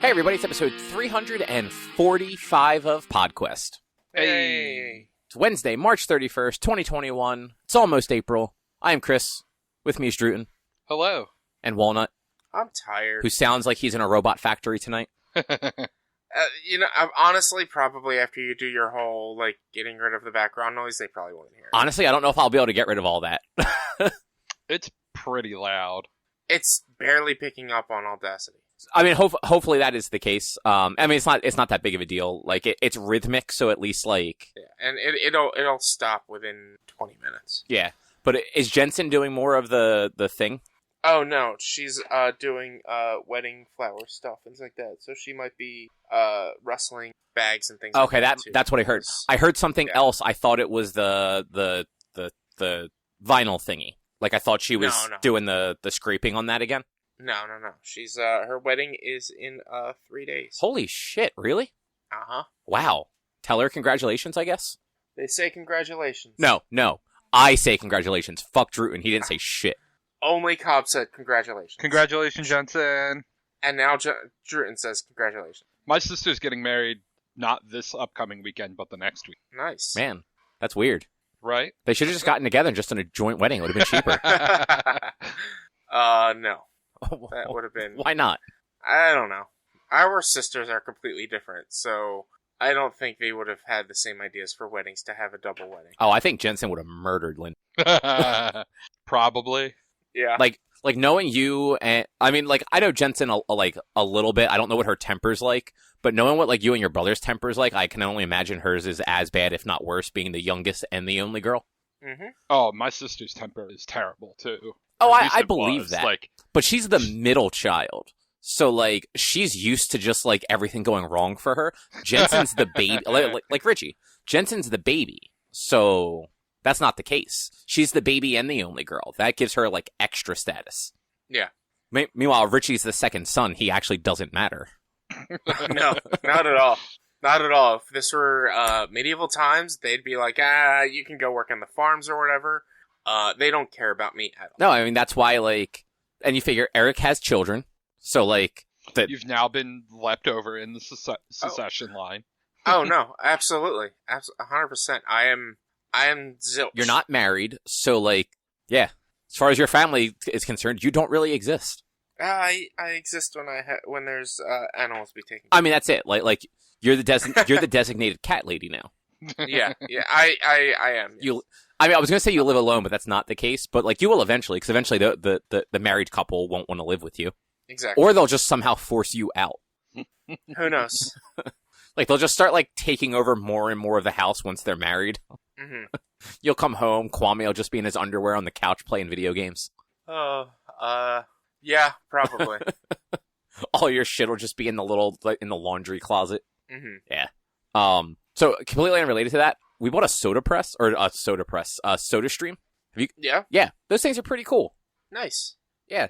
Hey everybody, it's episode 345 of PodQuest. Hey! It's Wednesday, March 31st, 2021. It's almost April. I am Chris. With me is Druten. Hello. And Walnut, I'm tired. who sounds like he's in a robot factory tonight. Honestly, probably after you do your whole, getting rid of the background noise, they probably won't hear it. Honestly, I don't know if I'll be able to get rid of all that. It's pretty loud. It's barely picking up on Audacity. I mean, hopefully that is the case. It's not that big of a deal. It's rhythmic, so at least, Yeah, and it'll stop within 20 minutes. Yeah. But is Jensen doing more of the thing? Oh, no, she's doing wedding flower stuff, things like that. So she might be rustling bags and things Okay, like that, too. that's what I heard. I heard something else. I thought it was the vinyl thingy. I thought she was doing the scraping on that again. No. She's her wedding is in 3 days. Holy shit, really? Uh-huh. Wow. Tell her congratulations, I guess? They say congratulations. No. I say congratulations. Fuck Druten. He didn't say shit. Only Cobb said congratulations. Congratulations, Jensen. And now Druten says congratulations. My sister's getting married not this upcoming weekend, but the next week. Nice. Man, that's weird. Right? They should have just gotten together and just done a joint wedding. It would have been cheaper. No. That would have been... Why not? I don't know. Our sisters are completely different, so I don't think they would have had the same ideas for weddings to have a double wedding. Oh, I think Jensen would have murdered Lynn. Probably. Yeah. Like knowing you, and I know Jensen a little bit. I don't know what her temper's like, but knowing what you and your brother's temper's like, I can only imagine hers is as bad, if not worse, being the youngest and the only girl. Mm-hmm. Oh, my sister's temper is terrible, too. Oh, At least I it believe was. that. But she's the middle child. So, she's used to just, everything going wrong for her. Jensen's the baby. like Richie. Jensen's the baby. So, that's not the case. She's the baby and the only girl. That gives her, extra status. Yeah. Meanwhile, Richie's the second son. He actually doesn't matter. No, not at all. Not at all. If this were medieval times, they'd be like, you can go work on the farms or whatever. They don't care about me at all. No, I mean, that's why, and you figure Eric has children, so, You've now been leapt over in the secession line. Oh, no, absolutely. 100%. I am zilch. You're not married, so, yeah. As far as your family is concerned, you don't really exist. I exist when there's animals to be taken. I mean, that's it. You're the designated cat lady now. Yeah, I am. Yes. I was going to say you live alone, but that's not the case. But you will eventually, because eventually the married couple won't want to live with you, exactly, or they'll just somehow force you out. Who knows? They'll just start taking over more and more of the house once they're married. Mm-hmm. You'll come home, Kwame will just be in his underwear on the couch playing video games. Yeah, probably. All your shit will just be in the in the laundry closet. Mm-hmm. Yeah. So completely unrelated to that, we bought a soda stream. Have you? Yeah. Yeah. Those things are pretty cool. Nice. Yeah.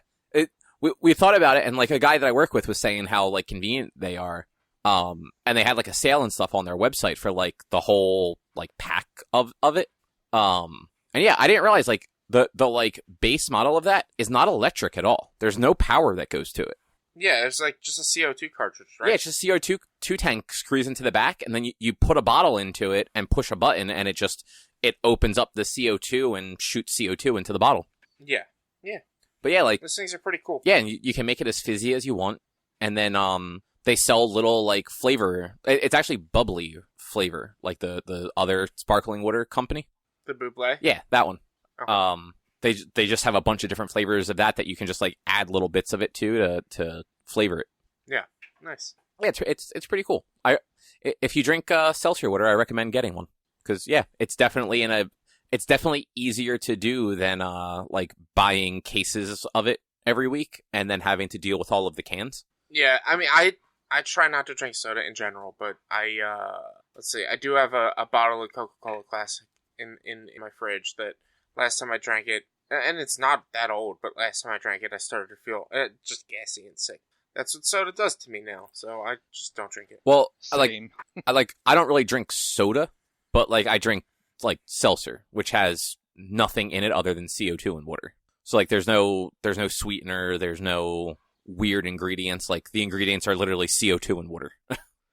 We thought about it, and a guy that I work with was saying how convenient they are. And they had a sale and stuff on their website for the whole pack of it. And yeah, I didn't realize the base model of that is not electric at all. There's no power that goes to it. Yeah, it's just a CO2 cartridge, right? Yeah, it's just CO2 tank screws into the back, and then you put a bottle into it and push a button, and it opens up the CO2 and shoots CO2 into the bottle. Yeah. But yeah, those things are pretty cool. Yeah, and you can make it as fizzy as you want, and then they sell little flavor. It's actually bubbly flavor, the other sparkling water company. The Buble? Yeah, that one. Okay. They just have a bunch of different flavors of that you can just add little bits of it to flavor it. Yeah, nice. Yeah, it's pretty cool. If you drink seltzer water, I recommend getting one because it's definitely it's definitely easier to do than buying cases of it every week and then having to deal with all of the cans. Yeah, I mean, I try not to drink soda in general, but let's see, I do have a bottle of Coca-Cola Classic in my fridge that last time I drank it, and it's not that old, but last time I drank it, I started to feel just gassy and sick. That's what soda does to me now, so I just don't drink it. Well, Same. I don't really drink soda, but I drink seltzer, which has nothing in it other than CO2 and water. So there's no sweetener, there's no weird ingredients. Like the ingredients are literally CO2 and water.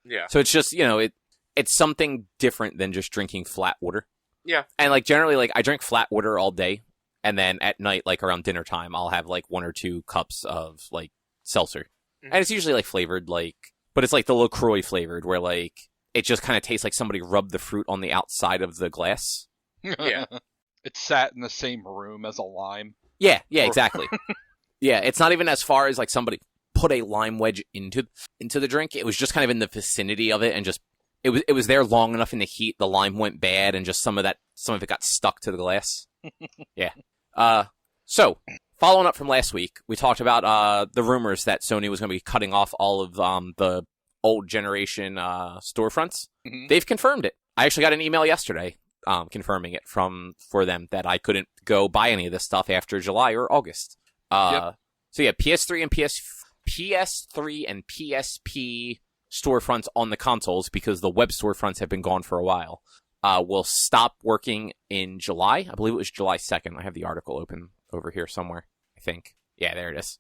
Yeah. So it's just, it's something different than just drinking flat water. Yeah. And like generally, like I drink flat water all day, and then at night, like around dinner time, I'll have like 1 or 2 cups of like seltzer, and it's usually like flavored, like, but it's like the LaCroix flavored, where like it just kind of tastes like somebody rubbed the fruit on the outside of the glass. Yeah. It sat in the same room as a lime. Yeah, exactly. Yeah, it's not even as far as like somebody put a lime wedge into the drink. It was just kind of in the vicinity of it, and just it was there long enough in the heat. The lime went bad, and just some of it got stuck to the glass. Yeah. So following up from last week, we talked about the rumors that Sony was going to be cutting off all of the old generation storefronts. Mm-hmm. They've confirmed it. I actually got an email yesterday confirming it for them that I couldn't go buy any of this stuff after July or August. Yep. So yeah, PS3 and PSP storefronts on the consoles, because the web storefronts have been gone for a while, will stop working in July. I believe it was July 2nd. I have the article open over here somewhere, I think. Yeah, there it is.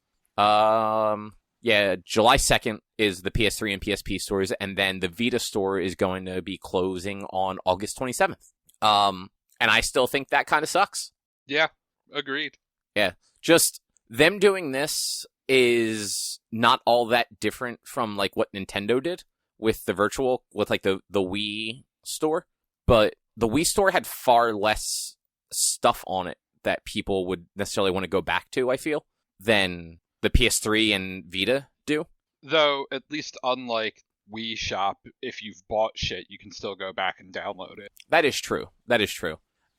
Yeah, July 2nd is the PS3 and PSP stores, and then the Vita store is going to be closing on August 27th. And I still think that kind of sucks. Yeah, agreed. Yeah, just them doing this is not all that different from like what Nintendo did with the Wii store, but the Wii store had far less stuff on it that people would necessarily want to go back to, I feel, than the PS3 and Vita do. Though, at least unlike Wii Shop, if you've bought shit, you can still go back and download it. That is true.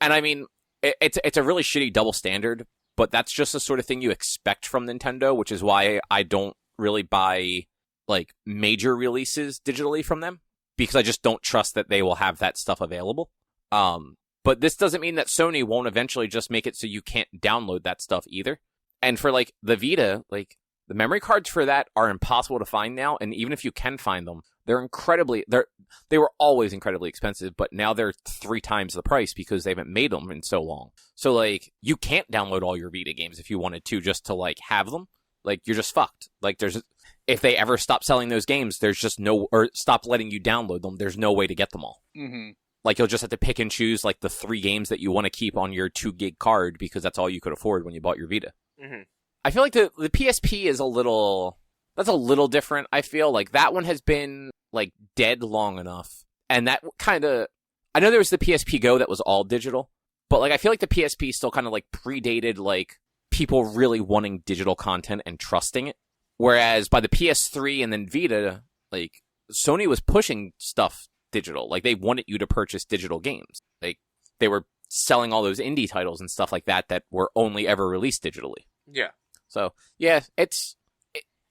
And I mean, it's a really shitty double standard, but that's just the sort of thing you expect from Nintendo, which is why I don't really buy like major releases digitally from them, because I just don't trust that they will have that stuff available. But this doesn't mean that Sony won't eventually just make it so you can't download that stuff either. And for like the Vita, like the memory cards for that are impossible to find now, and even if you can find them, they were always incredibly expensive, but now they're 3 times the price because they haven't made them in so long. So like you can't download all your Vita games if you wanted to just to like have them. Like you're just fucked. Like if they ever stop selling those games, there's just or stop letting you download them, there's no way to get them all. Mm-hmm. Like you'll just have to pick and choose like the 3 games that you want to keep on your 2 gig card because that's all you could afford when you bought your Vita. Mm-hmm. I feel like the PSP is a little different. I feel like that one has been like dead long enough, and that kind of, I know there was the PSP Go that was all digital, but like I feel like the PSP still kind of like predated like people really wanting digital content and trusting it. Whereas by the PS3 and then Vita, like Sony was pushing stuff digital. Like they wanted you to purchase digital games. Like they were selling all those indie titles and stuff like that were only ever released digitally. Yeah. So yeah, it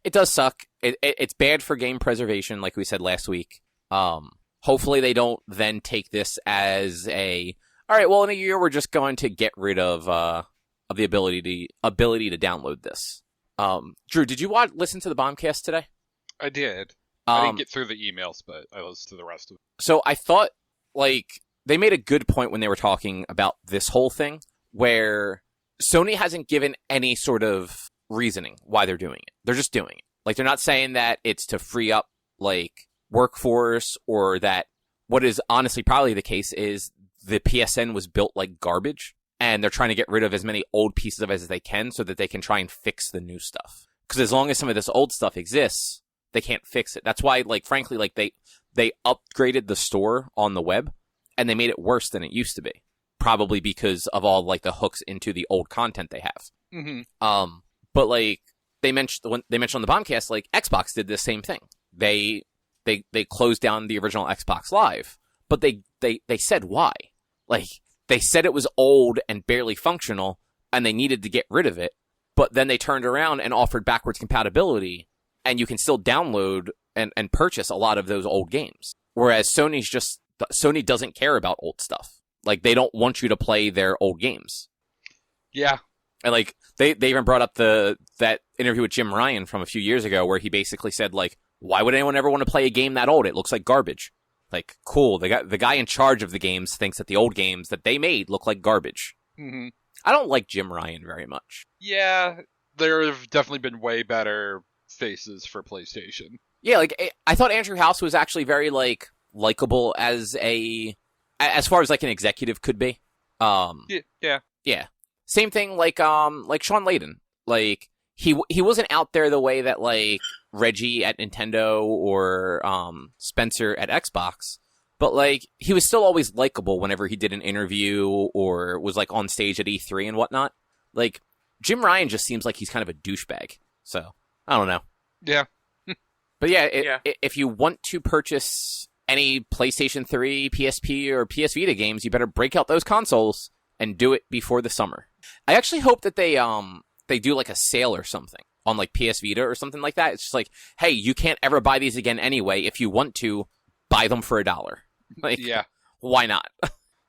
does suck. It's bad for game preservation, like we said last week. Hopefully they don't then take this as all right, well in a year we're just going to get rid of the ability to download this. Drew, did you listen to the Bombcast today? I did. I didn't get through the emails, but I listened to the rest of it. So I thought like they made a good point when they were talking about this whole thing, where Sony hasn't given any sort of reasoning why they're doing it. They're just doing it. Like, they're not saying that it's to free up, like, workforce, or that what is honestly probably the case is the PSN was built like garbage, and they're trying to get rid of as many old pieces of it as they can so that they can try and fix the new stuff. Because as long as some of this old stuff exists, they can't fix it. That's why, like, frankly, like, they upgraded the store on the web, and they made it worse than it used to be. Probably because of all like the hooks into the old content they have. Mm-hmm. But like they mentioned on the Bombcast, like Xbox did the same thing. They closed down the original Xbox Live, but they said why. Like they said it was old and barely functional, and they needed to get rid of it. But then they turned around and offered backwards compatibility, and you can still download and purchase a lot of those old games. Whereas Sony doesn't care about old stuff. Like, they don't want you to play their old games. Yeah. And, like, they even brought up that interview with Jim Ryan from a few years ago where he basically said, like, why would anyone ever want to play a game that old? It looks like garbage. Like, cool. The guy in charge of the games thinks that the old games that they made look like garbage. Mm-hmm. I don't like Jim Ryan very much. Yeah, there have definitely been way better faces for PlayStation. Yeah, like I thought Andrew House was actually very like likable as far as like an executive could be. Yeah. Same thing like Sean Layden. Like he wasn't out there the way that like Reggie at Nintendo or Spencer at Xbox, but like he was still always likable whenever he did an interview or was like on stage at E3 and whatnot. Like Jim Ryan just seems like he's kind of a douchebag. So I don't know. Yeah. But yeah, if you want to purchase any PlayStation 3, PSP, or PS Vita games, you better break out those consoles and do it before the summer. I actually hope that they do like a sale or something on like PS Vita or something like that. It's just like, hey, you can't ever buy these again anyway. If you want to, buy them for $1. Like, yeah, why not?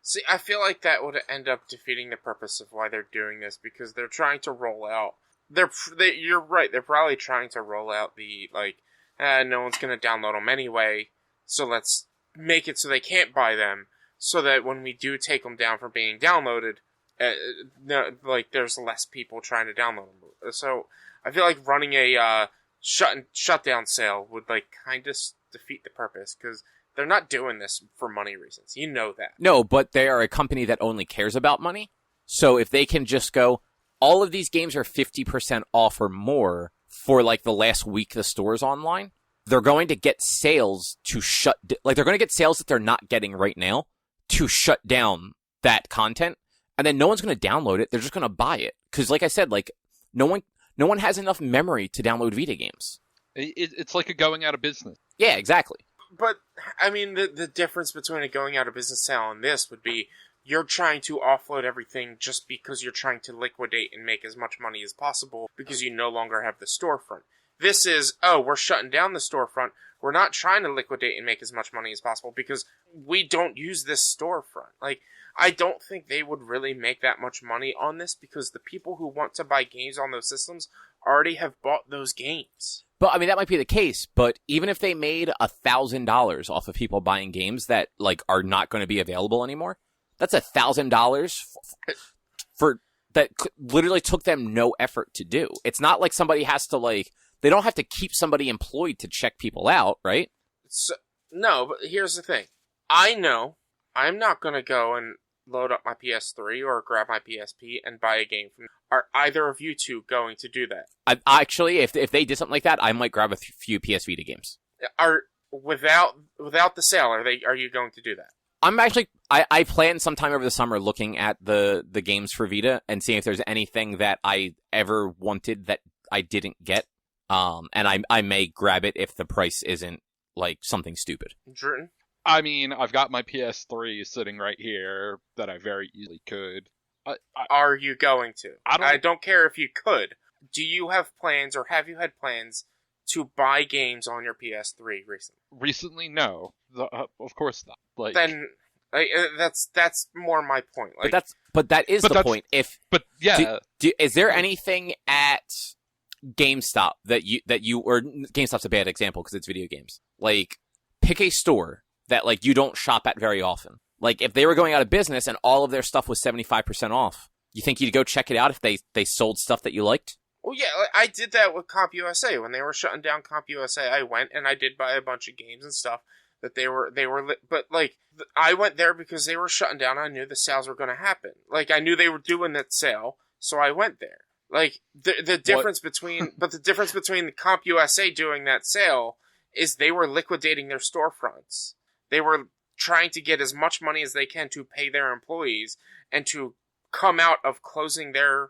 See, I feel like that would end up defeating the purpose of why they're doing this, because they're trying to roll out. You're right. They're probably trying to roll out the like, no one's gonna download them anyway, so let's make it so they can't buy them, so that when we do take them down from being downloaded, there's less people trying to download them. So I feel like running a shutdown sale would like kind of defeat the purpose, because they're not doing this for money reasons. You know that. No, but they are a company that only cares about money. So if they can just go, all of these games are 50% off or more for like the last week the store's online, they're going to get sales to they're going to get sales that they're not getting right now to shut down that content. And then no one's going to download it. They're just going to buy it. Because like I said, like no one has enough memory to download Vita games. It's like a going out of business. Yeah, exactly. But, I mean, the difference between a going out of business sale and this would be you're trying to offload everything just because you're trying to liquidate and make as much money as possible because you no longer have the storefront. This is, we're shutting down the storefront. We're not trying to liquidate and make as much money as possible because we don't use this storefront. Like, I don't think they would really make that much money on this because the people who want to buy games on those systems already have bought those games. But, I mean, that might be the case, but even if they made $1,000 off of people buying games that, like, are not going to be available anymore, that's $1,000 for that literally took them no effort to do. It's not like somebody has to, like, they don't have to keep somebody employed to check people out, right? So, no, but here's the thing. I know I'm not going to go and load up my PS3 or grab my PSP and buy a game from. Are either of you two going to do that? Actually, if they did something like that, I might grab a few PS Vita games. Are without the sale, are you going to do that? I'm actually I plan sometime over the summer looking at the games for Vita and seeing if there's anything that I ever wanted that I didn't get. And I may grab it if the price isn't like something stupid. Dritten? I mean, I've got my PS3 sitting right here that I very easily could. Are you going to? I don't care if you could. Do you have plans, or have you had plans to buy games on your PS3 recently? Recently, no. Of course not. Like, then that's more my point. Like, but that is the point. But yeah, is there anything at GameStop that you or GameStop's a bad example because it's video games. Like, pick a store that like you don't shop at very often. Like, if they were going out of business and all of their stuff was 75% off, you think you'd go check it out if they sold stuff that you liked? Well, yeah, I did that with Comp USA. When they were shutting down Comp USA, I went and I did buy a bunch of games and stuff that they were but like, I went there because they were shutting down. I knew the sales were going to happen. Like, I knew they were doing that sale, so I went there. Like, the difference between the Comp USA doing that sale is they were liquidating their storefronts. They were trying to get as much money as they can to pay their employees and to come out of closing their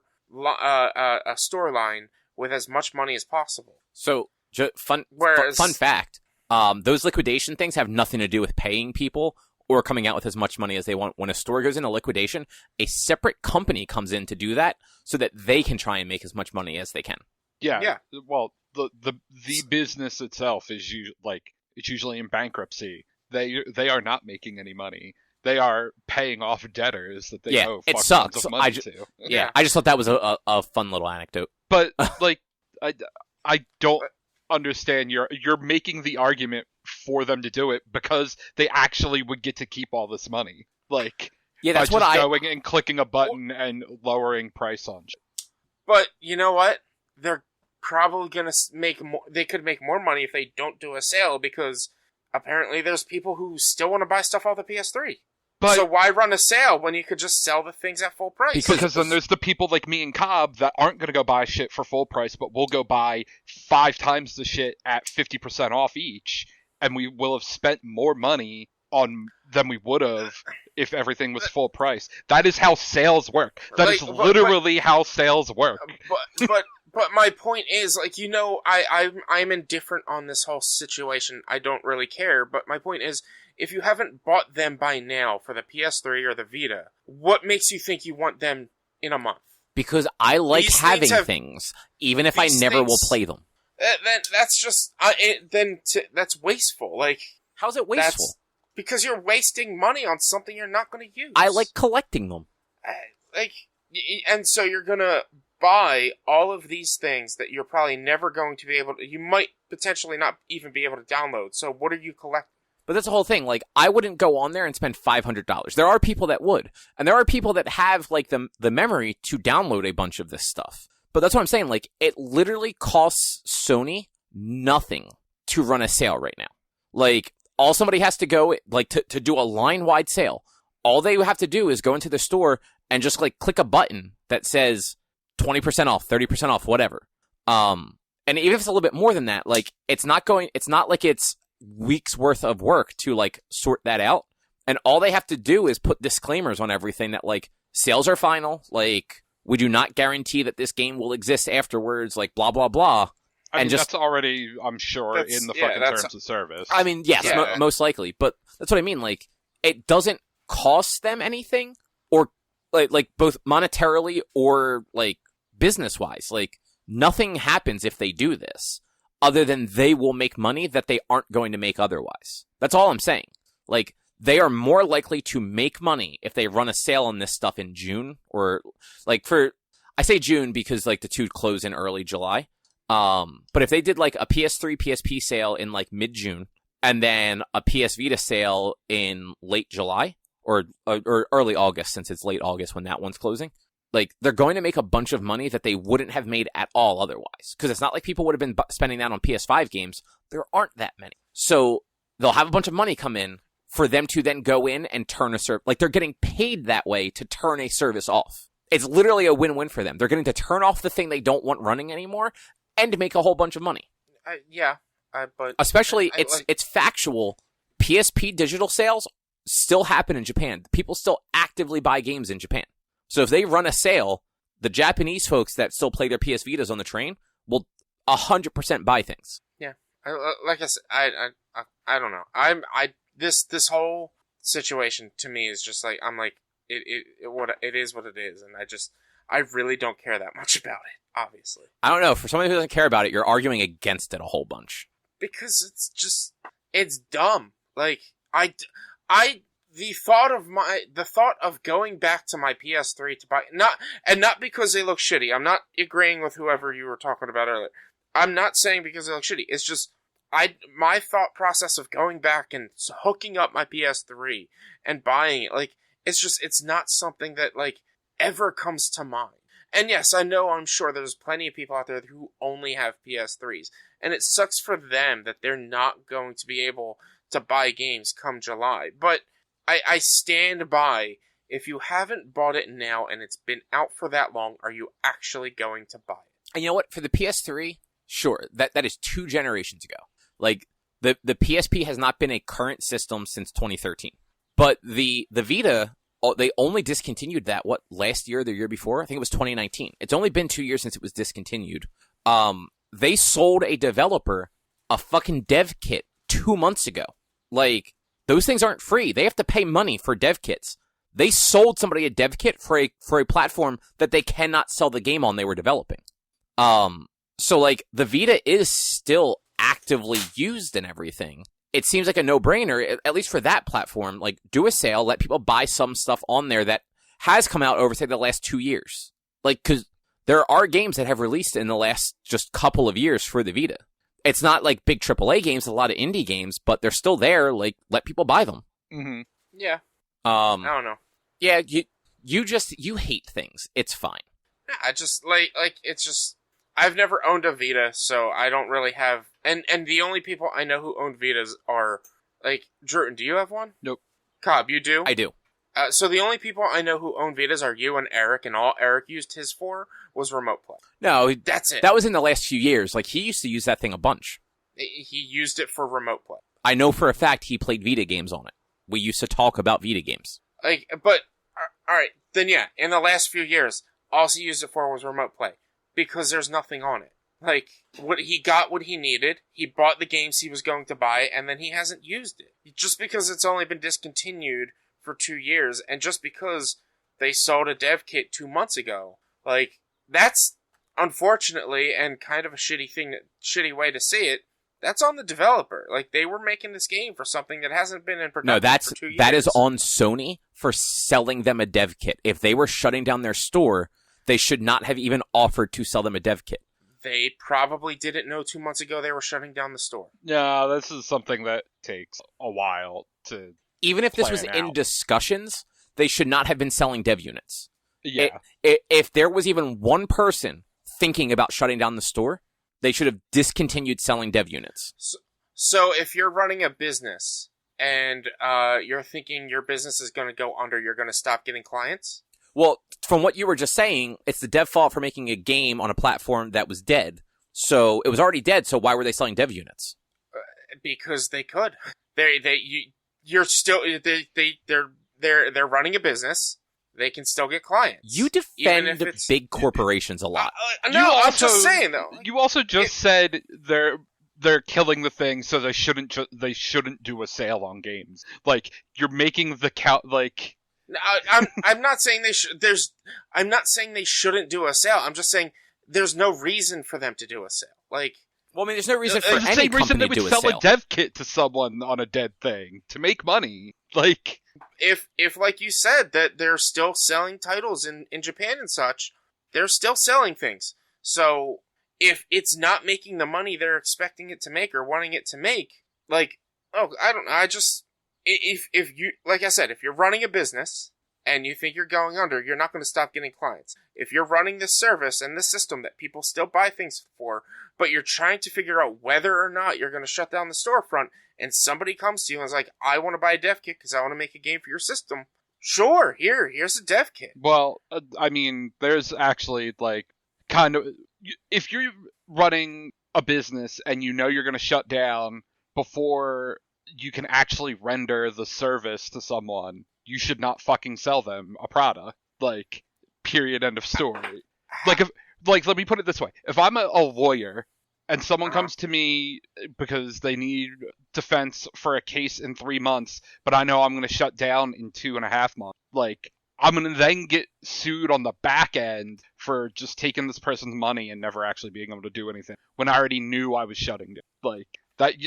store line with as much money as possible. So, fun fact, those liquidation things have nothing to do with paying people or coming out with as much money as they want. When a store goes into liquidation, a separate company comes in to do that so that they can try and make as much money as they can. Yeah. Well, the business itself is it's usually in bankruptcy. They are not making any money. They are paying off debtors that they owe fuck tons of money to. Yeah, I just thought that was a fun little anecdote. But like, I don't understand. You're making the argument for them to do it because they actually would get to keep all this money. Like, yeah, that's by just going and clicking a button and lowering price on shit. But you know what? probably going to make more. They could make more money if they don't do a sale, because apparently there's people who still want to buy stuff off the PS3. But, so why run a sale when you could just sell the things at full price? Because then there's the people like me and Cobb that aren't going to go buy shit for full price, but we'll go buy 5 times the shit at 50% off each, and we will have spent more money on than we would have if everything was full price. That is how sales work. That is literally how sales work. But my point is, like, I'm indifferent on this whole situation. I don't really care. But my point is, if you haven't bought them by now for the PS3 or the Vita, what makes you think you want them in a month? Because I like having things, even if I never will play them. Then that's just that's wasteful. Like, how's it wasteful? Because you're wasting money on something you're not going to use. I like collecting them. And so you're going to buy all of these things that you're probably never going to be able to... You might potentially not even be able to download. So what are you collecting? But that's the whole thing. Like, I wouldn't go on there and spend $500. There are people that would. And there are people that have, like, the memory to download a bunch of this stuff. But that's what I'm saying. Like, it literally costs Sony nothing to run a sale right now. Like, all somebody has to go, like, to do a line-wide sale, all they have to do is go into the store and just, like, click a button that says 20% off, 30% off, whatever. And even if it's a little bit more than that, like, it's not like it's weeks worth of work to, like, sort that out. And all they have to do is put disclaimers on everything that, like, sales are final, like, we do not guarantee that this game will exist afterwards, like, blah, blah, blah. I mean, that's already, I'm sure, in the fucking terms of service. I mean, yes, most likely. But that's what I mean. Like, it doesn't cost them anything, or, like both monetarily or, like, business-wise. Like, nothing happens if they do this, other than they will make money that they aren't going to make otherwise. That's all I'm saying. Like, they are more likely to make money if they run a sale on this stuff in June, or, like, I say June because, like, the two close in early July. But if they did, like, a PS3, PSP sale in, like, mid-June, and then a PS Vita sale in late July, or early August, since it's late August when that one's closing, like, they're going to make a bunch of money that they wouldn't have made at all otherwise. Because it's not like people would have been spending that on PS5 games. There aren't that many. So, they'll have a bunch of money come in for them to then go in and turn a service. Like, they're getting paid that way to turn a service off. It's literally a win-win for them. They're getting to turn off the thing they don't want running anymore, and make a whole bunch of money. But especially it's factual. PSP digital sales still happen in Japan. People still actively buy games in Japan. So if they run a sale, the Japanese folks that still play their PS Vitas on the train will 100% buy things. Yeah, like I said, I don't know. This whole situation to me is just like, I'm like, it is what it is, and I really don't care that much about it. Obviously, I don't know. For somebody who doesn't care about it, you're arguing against it a whole bunch. Because it's dumb. Like, the thought of going back to my PS3 to buy, not because they look shitty. I'm not agreeing with whoever you were talking about earlier. I'm not saying because they look shitty. It's just, my thought process of going back and hooking up my PS3 and buying it, like, it's not something that, like, ever comes to mind. And yes, I'm sure there's plenty of people out there who only have PS3s. And it sucks for them that they're not going to be able to buy games come July. But I stand by, if you haven't bought it now and it's been out for that long, are you actually going to buy it? And you know what? For the PS3, sure, that is 2 generations ago. Like, the PSP has not been a current system since 2013. But the Vita, they only discontinued that, last year or the year before? I think it was 2019. It's only been 2 years since it was discontinued. They sold a developer a fucking dev kit 2 months ago. Like, those things aren't free. They have to pay money for dev kits. They sold somebody a dev kit for a platform that they cannot sell the game on they were developing. So, like, the Vita is still actively used and everything. It seems like a no-brainer, at least for that platform. Like, do a sale, let people buy some stuff on there that has come out over, say, the last 2 years. Like, because there are games that have released in the last just couple of years for the Vita. It's not like big AAA games, a lot of indie games, but they're still there. Like, let people buy them. Mm-hmm. Yeah. I don't know. Yeah, you hate things. It's fine. I just, it's just, I've never owned a Vita, so I don't really have... And the only people I know who own Vitas are, like, Druten, do you have one? Nope. Cobb, you do? I do. So the only people I know who own Vitas are you and Eric, and all Eric used his for was remote play. No, that's it. That was in the last few years. Like, he used to use that thing a bunch. He used it for remote play. I know for a fact he played Vita games on it. We used to talk about Vita games. Like, but, alright, then yeah, in the last few years, all he used it for was remote play. Because there's nothing on it. Like, he got what he needed, he bought the games he was going to buy, and then he hasn't used it. Just because it's only been discontinued for 2 years, and just because they sold a dev kit 2 months ago, like, that's, unfortunately, and kind of a shitty way to say it, that's on the developer. Like, they were making this game for something that hasn't been in production for 2 years. That is on Sony for selling them a dev kit. If they were shutting down their store, they should not have even offered to sell them a dev kit. They probably didn't know 2 months ago they were shutting down the store. Yeah, this is something that takes a while to... Even if this was in discussions, they should not have been selling dev units. Yeah. If there was even one person thinking about shutting down the store, they should have discontinued selling dev units. So if you're running a business and you're thinking your business is going to go under, you're going to stop getting clients? Well, from what you were just saying, it's the dev fault for making a game on a platform that was dead. So it was already dead, so why were they selling dev units? Because they could. You're still they're running a business. They can still get clients. You defend big corporations a lot. No, I'm just saying though. You also just said they're killing the thing, so they shouldn't do a sale on games. Like, you're making the like. I'm not saying they should. I'm not saying they shouldn't do a sale. I'm just saying there's no reason for them to do a sale. Like, well, I mean, there's no reason for the any same reason company they to would do a sell sale. a dev kit to someone on a dead thing to make money. Like, if like you said that they're still selling titles in Japan and such, they're still selling things. So if it's not making the money they're expecting it to make or wanting it to make, like, oh, I don't know. I just if you, like I said, if you're running a business and you think you're going under, you're not going to stop getting clients. If you're running this service and this system that people still buy things for, but you're trying to figure out whether or not you're going to shut down the storefront, and somebody comes to you and is like, I want to buy a dev kit because I want to make a game for your system. Sure, here's a dev kit. Well, I mean, there's actually, like, kind of, if you're running a business and you know you're going to shut down before you can actually render the service to someone, you should not fucking sell them a product. Like, period, end of story. Like, let me put it this way. If I'm a lawyer and someone comes to me because they need defense for a case in 3 months, but I know I'm going to shut down in 2.5 months, like, I'm going to then get sued on the back end for just taking this person's money and never actually being able to do anything when I already knew I was shutting down. Like,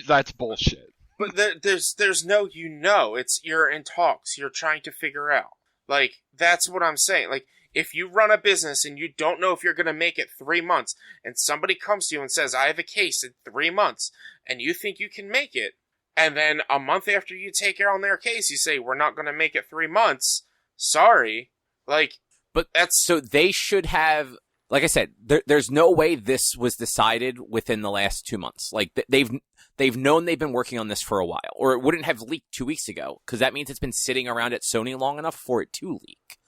that's bullshit. But there's no, it's, you're in talks, you're trying to figure out. Like, that's what I'm saying. Like, if you run a business and you don't know if you're going to make it 3 months, and somebody comes to you and says, I have a case in 3 months, and you think you can make it, and then a month after you take care on their case, you say, we're not going to make it 3 months, sorry. Like, but that's... So they should have, like I said, there's no way this was decided within the last 2 months. Like, they've known they've been working on this for a while, or it wouldn't have leaked 2 weeks ago, because that means it's been sitting around at Sony long enough for it to leak.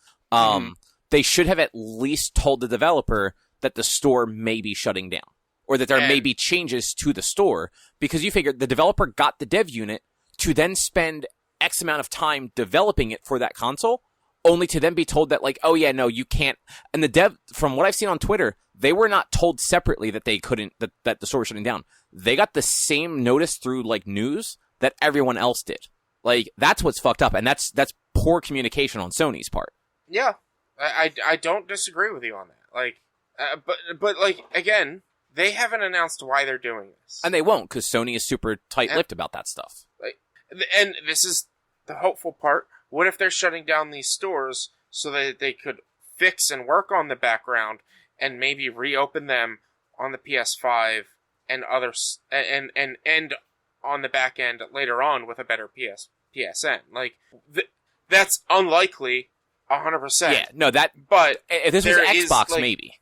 They should have at least told the developer that the store may be shutting down, or that there may be changes to the store, because you figure the developer got the dev unit to then spend X amount of time developing it for that console, only to then be told that, like, oh yeah, no, you can't. And the dev, from what I've seen on Twitter, they were not told separately that they couldn't, that the store was shutting down. They got the same notice through, like, news that everyone else did. Like, that's what's fucked up, and that's poor communication on Sony's part. Yeah. I don't disagree with you on that. Like, but like, again, they haven't announced why they're doing this. And they won't, because Sony is super tight-lipped about that stuff. Like, and this is the hopeful part. What if they're shutting down these stores so that they could fix and work on the background and maybe reopen them on the PS5 and others, and on the back end later on with a better PSN? Like, that's unlikely. 100%. Yeah, no, that. But if this was Xbox, like, maybe.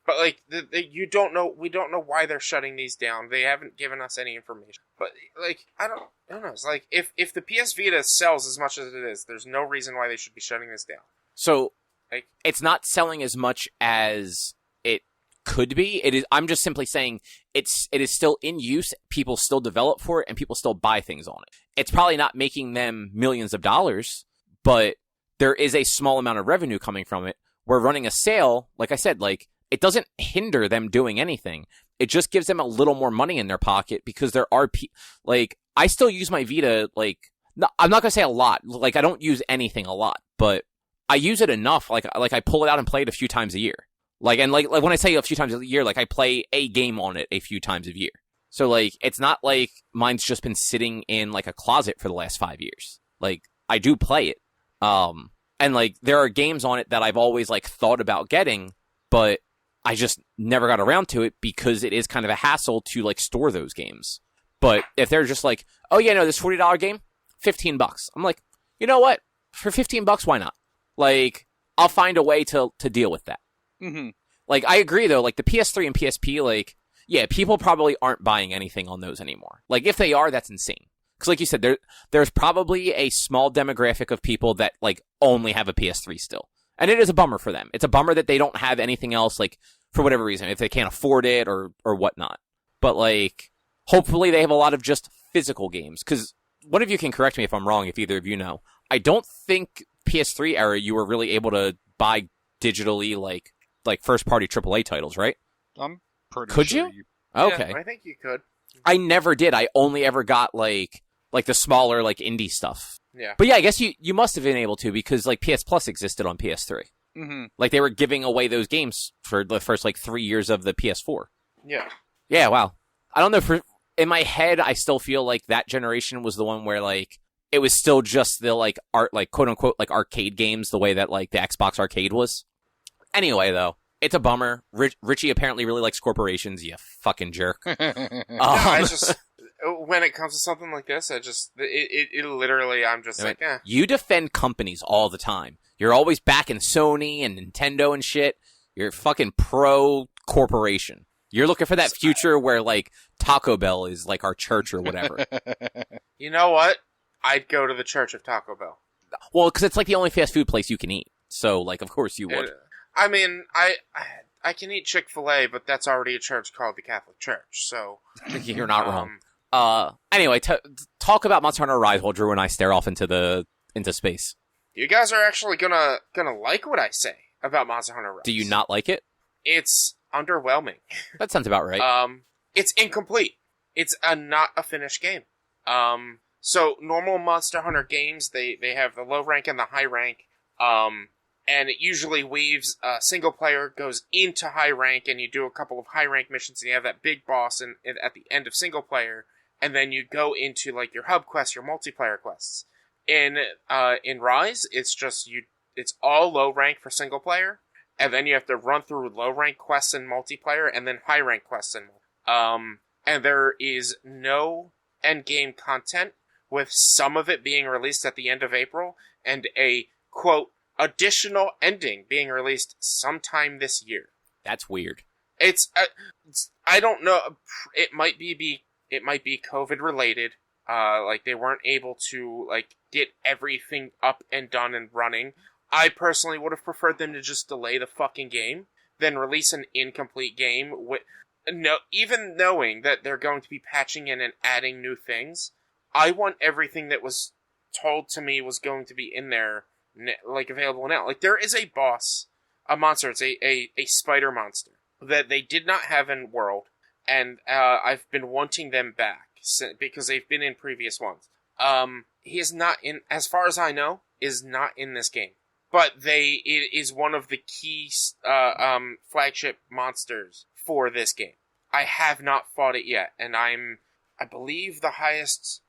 But like, you don't know. We don't know why they're shutting these down. They haven't given us any information. But like, I don't know. It's like if the PS Vita sells as much as it is, there's no reason why they should be shutting this down. So like, it's not selling as much as it could be. It is. I'm just simply saying it is still in use. People still develop for it, and people still buy things on it. It's probably not making them millions of dollars, but there is a small amount of revenue coming from it. We're running a sale, like I said, like. It doesn't hinder them doing anything. It just gives them a little more money in their pocket because there are like, I still use my Vita, like, no, I'm not going to say a lot. Like, I don't use anything a lot, but I use it enough. Like I pull it out and play it a few times a year. Like when I say a few times a year, like I play a game on it a few times a year. So like, it's not like mine's just been sitting in like a closet for the last 5 years. Like, I do play it. And like, there are games on it that I've always like thought about getting, but I just never got around to it because it is kind of a hassle to like store those games. But if they're just like, oh yeah, no, this $40 game, $15. I'm like, you know what? For $15, why not? Like, I'll find a way to deal with that. Mm-hmm. Like, I agree though, like the PS3 and PSP, like, yeah, people probably aren't buying anything on those anymore. Like, if they are, that's insane. Because like you said, there's probably a small demographic of people that like only have a PS3 still. And it is a bummer for them. It's a bummer that they don't have anything else, like, for whatever reason, if they can't afford it or whatnot. But, like, hopefully they have a lot of just physical games. Because one of you can correct me if I'm wrong, if either of you know. I don't think PS3 era you were really able to buy digitally, like first-party AAA titles, right? I'm pretty could sure you? Okay. Yeah, I think you could. I never did. I only ever got, like the smaller, like, indie stuff. Yeah. But yeah, I guess you must have been able to because like PS Plus existed on PS3. Mm-hmm. Like they were giving away those games for the first like 3 years of the PS4. Yeah. Yeah, wow. I don't know, in my head I still feel like that generation was the one where like it was still just the like art like quote unquote like arcade games the way that like the Xbox arcade was. Anyway though, it's a bummer. Richie apparently really likes corporations, you fucking jerk. I just when it comes to something like this, it literally, I'm just like, eh. You defend companies all the time. You're always backing Sony and Nintendo and shit. You're fucking pro-corporation. You're looking for that future where, like, Taco Bell is, like, our church or whatever. You know what? I'd go to the church of Taco Bell. Well, because it's, like, the only fast food place you can eat. So, like, of course you would. I mean, I can eat Chick-fil-A, but that's already a church called the Catholic Church, so... You're not wrong. Anyway, talk about Monster Hunter Rise while Drew and I stare off into space. You guys are actually gonna like what I say about Monster Hunter Rise. Do you not like it? It's underwhelming. That sounds about right. It's incomplete. It's not a finished game. So normal Monster Hunter games, they have the low rank and the high rank. And it usually weaves, single player goes into high rank and you do a couple of high rank missions and you have that big boss at the end of single player. And then you go into like your hub quests, your multiplayer quests. In Rise, it's all low rank for single player. And then you have to run through low rank quests in multiplayer and then high rank quests in and there is no end game content, with some of it being released at the end of April and a quote additional ending being released sometime this year. That's weird. It's I don't know. It might be COVID related. Like they weren't able to like get everything up and done and running. I personally would have preferred them to just delay the fucking game than release an incomplete game with even knowing that they're going to be patching in and adding new things. I want everything that was told to me was going to be in there, like available now. Like there is a boss, a monster. It's a spider monster that they did not have in World, and I've been wanting them back because they've been in previous ones. He is not in, as far as I know, is not in this game. But it is one of the key flagship monsters for this game. I have not fought it yet, and I believe the highest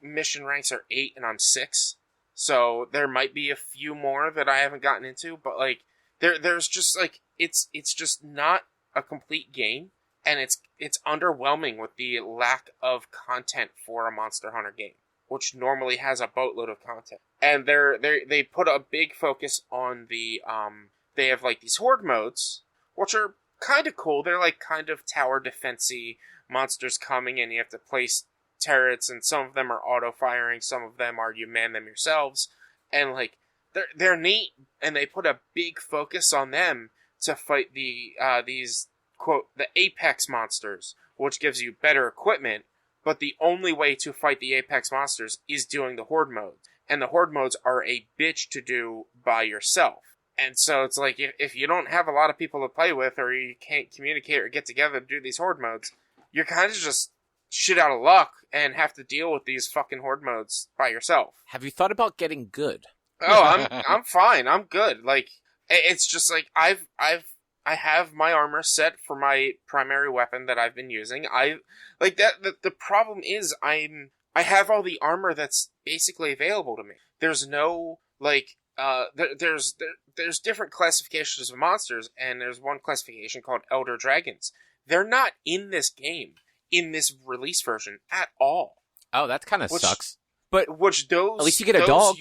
mission ranks are 8, and I'm 6. So there might be a few more that I haven't gotten into, but like there's just like it's just not a complete game, and it's underwhelming with the lack of content for a Monster Hunter game, which normally has a boatload of content. And they put a big focus on the they have like these horde modes, which are kind of cool. They're like kind of tower defense-y monsters coming, and you have to place turrets, and some of them are auto-firing, some of them are you man them yourselves, and like they're neat, and they put a big focus on them to fight these quote the apex monsters, which gives you better equipment. But the only way to fight the apex monsters is doing the horde modes, and the horde modes are a bitch to do by yourself. And so it's like, if you don't have a lot of people to play with, or you can't communicate or get together to do these horde modes, you're kind of just shit out of luck and have to deal with these fucking horde modes by yourself. Have you thought about getting good? Oh, I'm fine. I'm good. Like, it's just like, I have my armor set for my primary weapon that I've been using. The problem is I have all the armor that's basically available to me. There's no, like, there's different classifications of monsters, and there's one classification called Elder Dragons. They're not in this game, in this release version, at all. Oh, that kind of sucks. But at least you get a dog.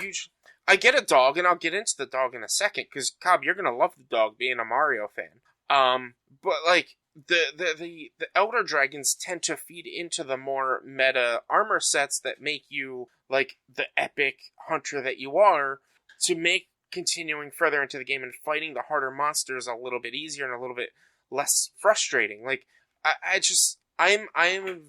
I get a dog, and I'll get into the dog in a second, because, Cobb, you're gonna love the dog, being a Mario fan. But, like, the Elder Dragons tend to feed into the more meta armor sets that make you, like, the epic hunter that you are, to make continuing further into the game and fighting the harder monsters a little bit easier and a little bit less frustrating. Like, I'm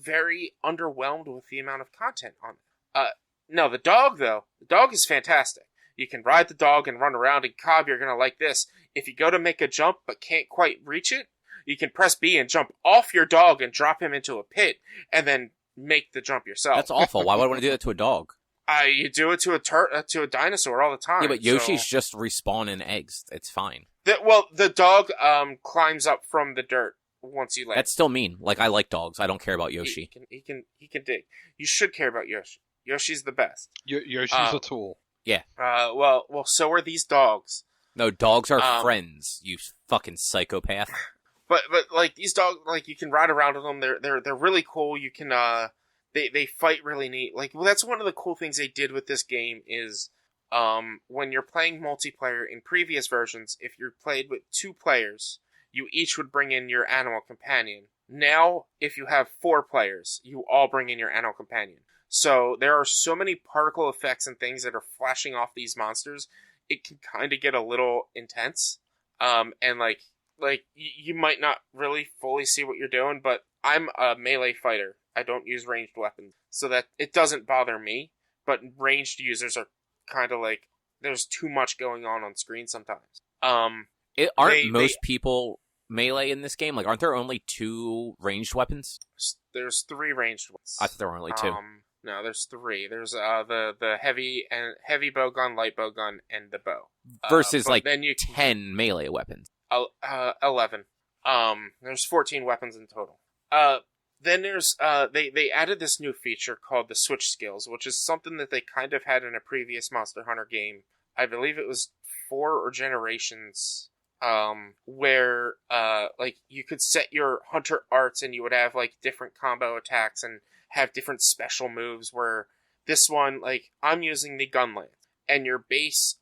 very underwhelmed with the amount of content on it. No, the dog, though. The dog is fantastic. You can ride the dog and run around, and Cobb, you're gonna like this. If you go to make a jump but can't quite reach it, you can press B and jump off your dog and drop him into a pit, and then make the jump yourself. That's awful. Why would I want to do that to a dog? You do it to a dinosaur all the time. Yeah, but Yoshi's just respawning eggs. It's fine. The dog climbs up from the dirt once you land. That's still mean. Like, I like dogs. I don't care about Yoshi. He can dig. You should care about Yoshi. Yoshi's the best. Yoshi's a tool. Yeah. Well, so are these dogs. No, dogs are friends. You fucking psychopath. But like these dogs, like you can ride around with them. They're really cool. You can they fight really neat. Like, well, that's one of the cool things they did with this game is when you're playing multiplayer in previous versions, if you're played with 2 players, you each would bring in your animal companion. Now, if you have 4 players, you all bring in your animal companion. So there are so many particle effects and things that are flashing off these monsters, it can kind of get a little intense. And like you might not really fully see what you're doing, but I'm a melee fighter. I don't use ranged weapons, so that it doesn't bother me. But ranged users are kind of like, there's too much going on screen sometimes. Aren't most people melee in this game? Like, aren't there only 2 ranged weapons? There's 3 ranged ones. I thought there were only 2. No, there's 3. There's the heavy bow gun, light bow gun, and the bow. Versus like then 10 melee weapons. 11. There's 14 weapons in total. Then there's they added this new feature called the switch skills, which is something that they kind of had in a previous Monster Hunter game. I believe it was 4 or Generations. Where like you could set your hunter arts and you would have like different combo attacks and have different special moves, where this one, like, I'm using the gun lance, and your base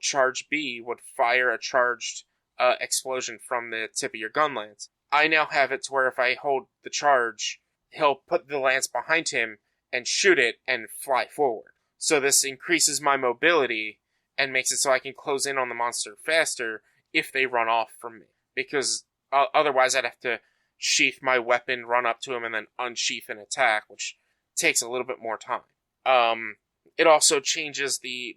charge B would fire a charged explosion from the tip of your gun lance. I now have it to where if I hold the charge, he'll put the lance behind him and shoot it and fly forward. So this increases my mobility and makes it so I can close in on the monster faster if they run off from me. Because otherwise I'd have to sheath my weapon, run up to him, and then unsheath and attack, which takes a little bit more time. It also changes the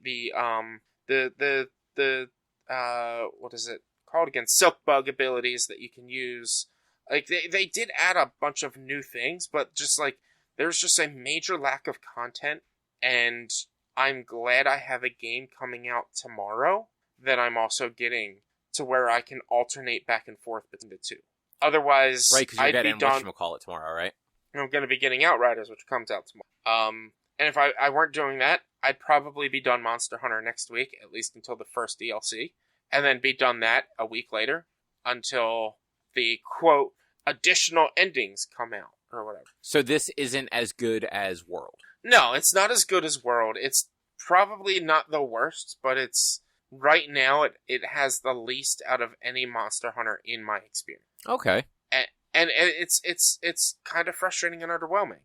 what is it called again? Silk bug abilities that you can use. Like, they did add a bunch of new things, but just like, there's just a major lack of content, and I'm glad I have a game coming out tomorrow that I'm also getting to where I can alternate back and forth between the 2. Otherwise, right, because you're getting whatchamacallit tomorrow, right? I'm going to be getting Outriders, which comes out tomorrow. And if I weren't doing that, I'd probably be done Monster Hunter next week, at least until the first DLC, and then be done that a week later until the, quote, additional endings come out, or whatever. So this isn't as good as World? No, it's not as good as World. It's probably not the worst, but it's right now it has the least out of any Monster Hunter in my experience. Okay. And it's kind of frustrating and underwhelming.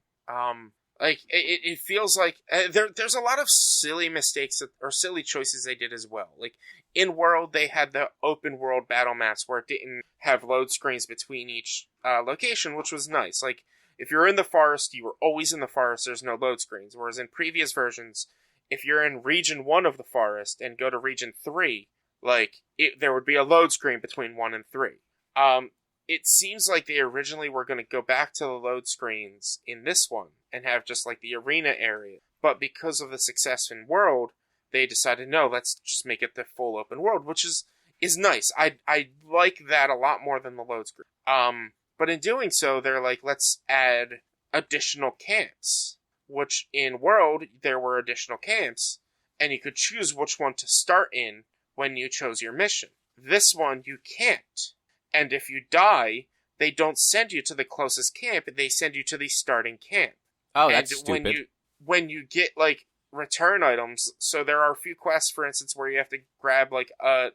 Like it feels like there's a lot of silly mistakes or silly choices they did as well. Like in World, they had the open world battle maps where it didn't have load screens between each location, which was nice. Like if you're in the forest, you were always in the forest. There's no load screens. Whereas in previous versions, if you're in region 1 of the forest and go to region 3, like there would be a load screen between 1 and 3. It seems like they originally were going to go back to the load screens in this one and have just like the arena area. But because of the success in World, they decided, no, let's just make it the full open world, which is nice. I like that a lot more than the load screen. But in doing so, they're like, let's add additional camps, which in World, there were additional camps, and you could choose which one to start in when you chose your mission. This one, you can't. And if you die, they don't send you to the closest camp, they send you to the starting camp. Oh, that's stupid. When you get, like, return items, so there are a few quests, for instance, where you have to grab, like, a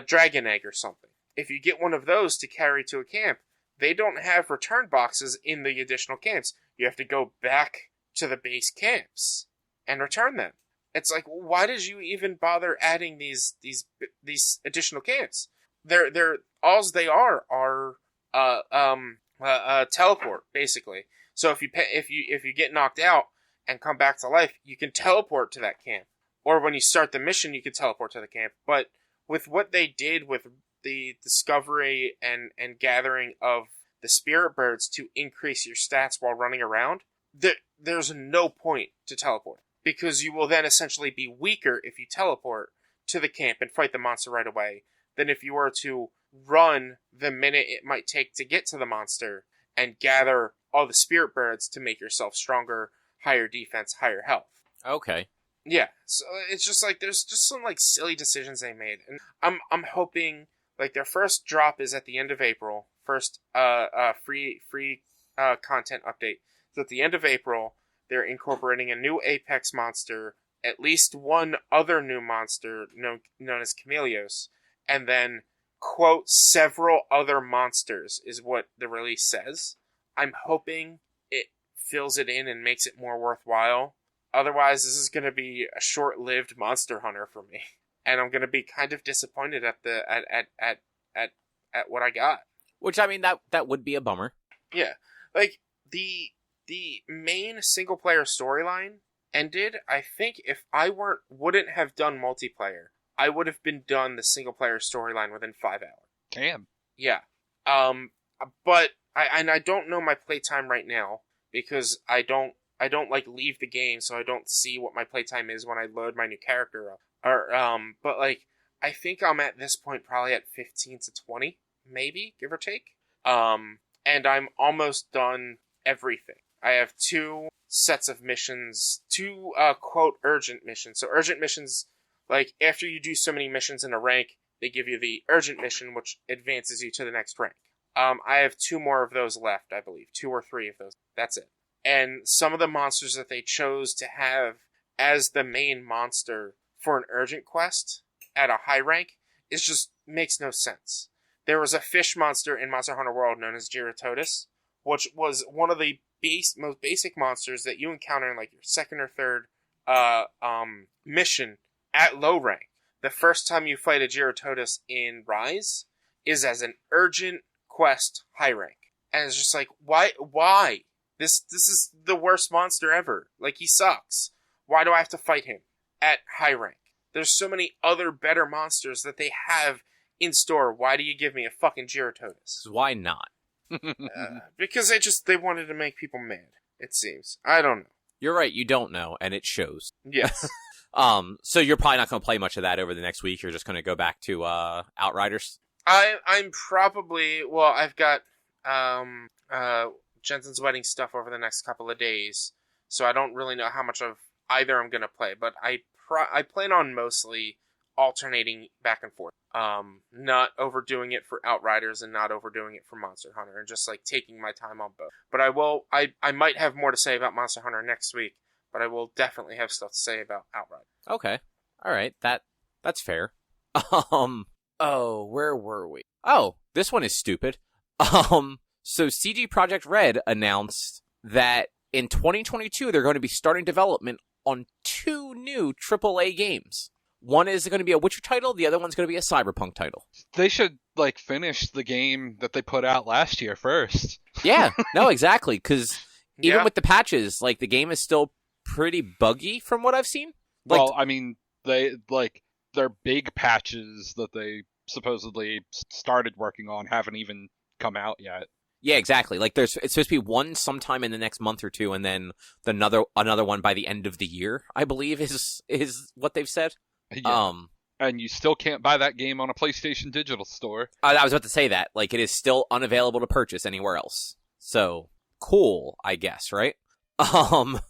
dragon egg or something. If you get one of those to carry to a camp, they don't have return boxes in the additional camps. You have to go back to the base camps and return them. It's like, why did you even bother adding these additional camps? They're alls they are teleport, basically. So if you get knocked out and come back to life, you can teleport to that camp. Or when you start the mission, you can teleport to the camp. But with what they did with the discovery and gathering of the spirit birds to increase your stats while running around, there's no point to teleport. Because you will then essentially be weaker if you teleport to the camp and fight the monster right away than if you were to run the minute it might take to get to the monster and gather all the spirit birds to make yourself stronger, higher defense, higher health. Okay. Yeah, so it's just like there's just some like silly decisions they made, and I'm hoping like their first drop is at the end of April. First free content update. So at the end of April, they're incorporating a new Apex monster, at least one other new monster known as Chameleos, and then, quote, several other monsters is what the release says. I'm hoping it fills it in and makes it more worthwhile. Otherwise, this is going to be a short-lived Monster Hunter for me. And I'm going to be kind of disappointed at what I got. Which, I mean, that would be a bummer. Yeah. Like, the main single-player storyline ended, I think if I wouldn't have done multiplayer, I would have been done the single-player storyline within 5 hours. Damn. Yeah. But I don't know my playtime right now because I don't like leave the game, so I don't see what my playtime is when I load my new character up. But like I think I'm at this point probably at 15 to 20, maybe give or take. And I'm almost done everything. I have 2 sets of missions, 2 quote urgent missions. So urgent missions. Like, after you do so many missions in a rank, they give you the urgent mission, which advances you to the next rank. I have 2 more of those left, I believe. 2 or 3 of those. That's it. And some of the monsters that they chose to have as the main monster for an urgent quest at a high rank just makes no sense. There was a fish monster in Monster Hunter World known as Gyrototus, which was one of the most basic monsters that you encounter in like your second or third mission at low rank. The first time you fight a Gyrototus in Rise is as an urgent quest high rank. And it's just like, why? This is the worst monster ever. Like, he sucks. Why do I have to fight him at high rank? There's so many other better monsters that they have in store. Why do you give me a fucking Gyrototus? Why not? Because they wanted to make people mad, it seems. I don't know. You're right, you don't know, and it shows. Yes. So you're probably not going to play much of that over the next week. You're just going to go back to Outriders? I'm probably... Well, I've got Jensen's wedding stuff over the next couple of days, so I don't really know how much of either I'm going to play, but I plan on mostly alternating back and forth. Not overdoing it for Outriders and not overdoing it for Monster Hunter, and just like taking my time on both. But I might have more to say about Monster Hunter next week, but I will definitely have stuff to say about Outriders. Okay. All right. That's fair. Oh, where were we? Oh, this one is stupid. So CG Projekt Red announced that in 2022 they're going to be starting development on 2 new AAA games. One is going to be a Witcher title, the other one's going to be a Cyberpunk title. They should, finish the game that they put out last year first. Yeah, no, exactly, because even with the patches, the game is still pretty buggy from what I've seen. Their big patches that they supposedly started working on haven't even come out yet. Yeah, exactly. It's supposed to be one sometime in the next month or two, and then another one by the end of the year, I believe, is what they've said. Yeah. And you still can't buy that game on a PlayStation Digital Store. I was about to say that. It is still unavailable to purchase anywhere else. So, cool, I guess, right? So,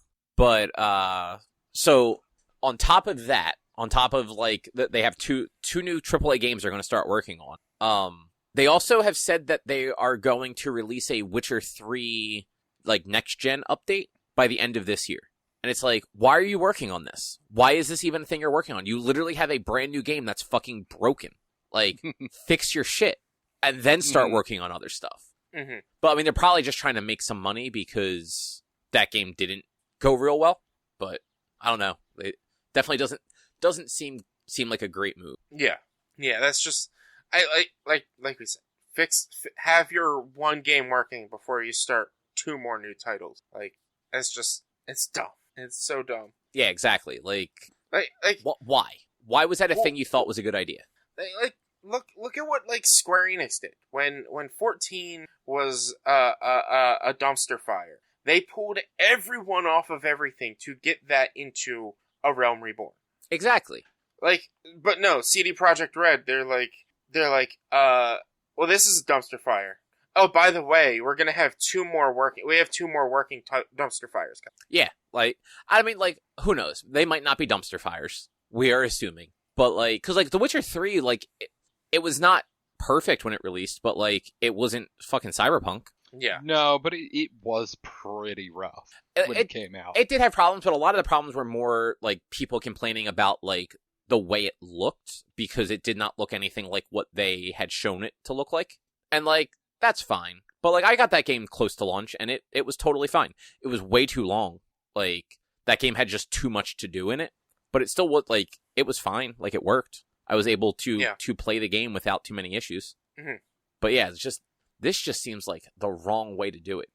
on top of that, they have two new AAA games they're going to start working on. They also have said that they are going to release a Witcher 3, next-gen update by the end of this year. And it's why are you working on this? Why is this even a thing you're working on? You literally have a brand new game that's fucking broken. Fix your shit. And then start working on other stuff. Mm-hmm. But, they're probably just trying to make some money because that game didn't go real well. But, I don't know. It definitely doesn't seem like a great move. Yeah. Yeah, that's just... like we said, have your one game working before you start 2 more new titles. It's dumb. It's so dumb. Yeah, exactly. Why? Why was that a thing you thought was a good idea? Look at what Square Enix did when 14 was a dumpster fire. They pulled everyone off of everything to get that into a Realm Reborn. Exactly. But no, CD Projekt Red. They're like, well, this is a dumpster fire. Oh, by the way, we have 2 more working dumpster fires. Yeah, who knows? They might not be dumpster fires. We are assuming. But, because, The Witcher 3, it was not perfect when it released, but, it wasn't fucking Cyberpunk. Yeah. No, but it was pretty rough when it came out. It did have problems, but a lot of the problems were more, people complaining about, the way it looked, because it did not look anything like what they had shown it to look like. And, that's fine. But, I got that game close to launch, and it was totally fine. It was way too long. That game had just too much to do in it. But it still was, it was fine. It worked. I was able to play the game without too many issues. Mm-hmm. But yeah, this just seems like the wrong way to do it.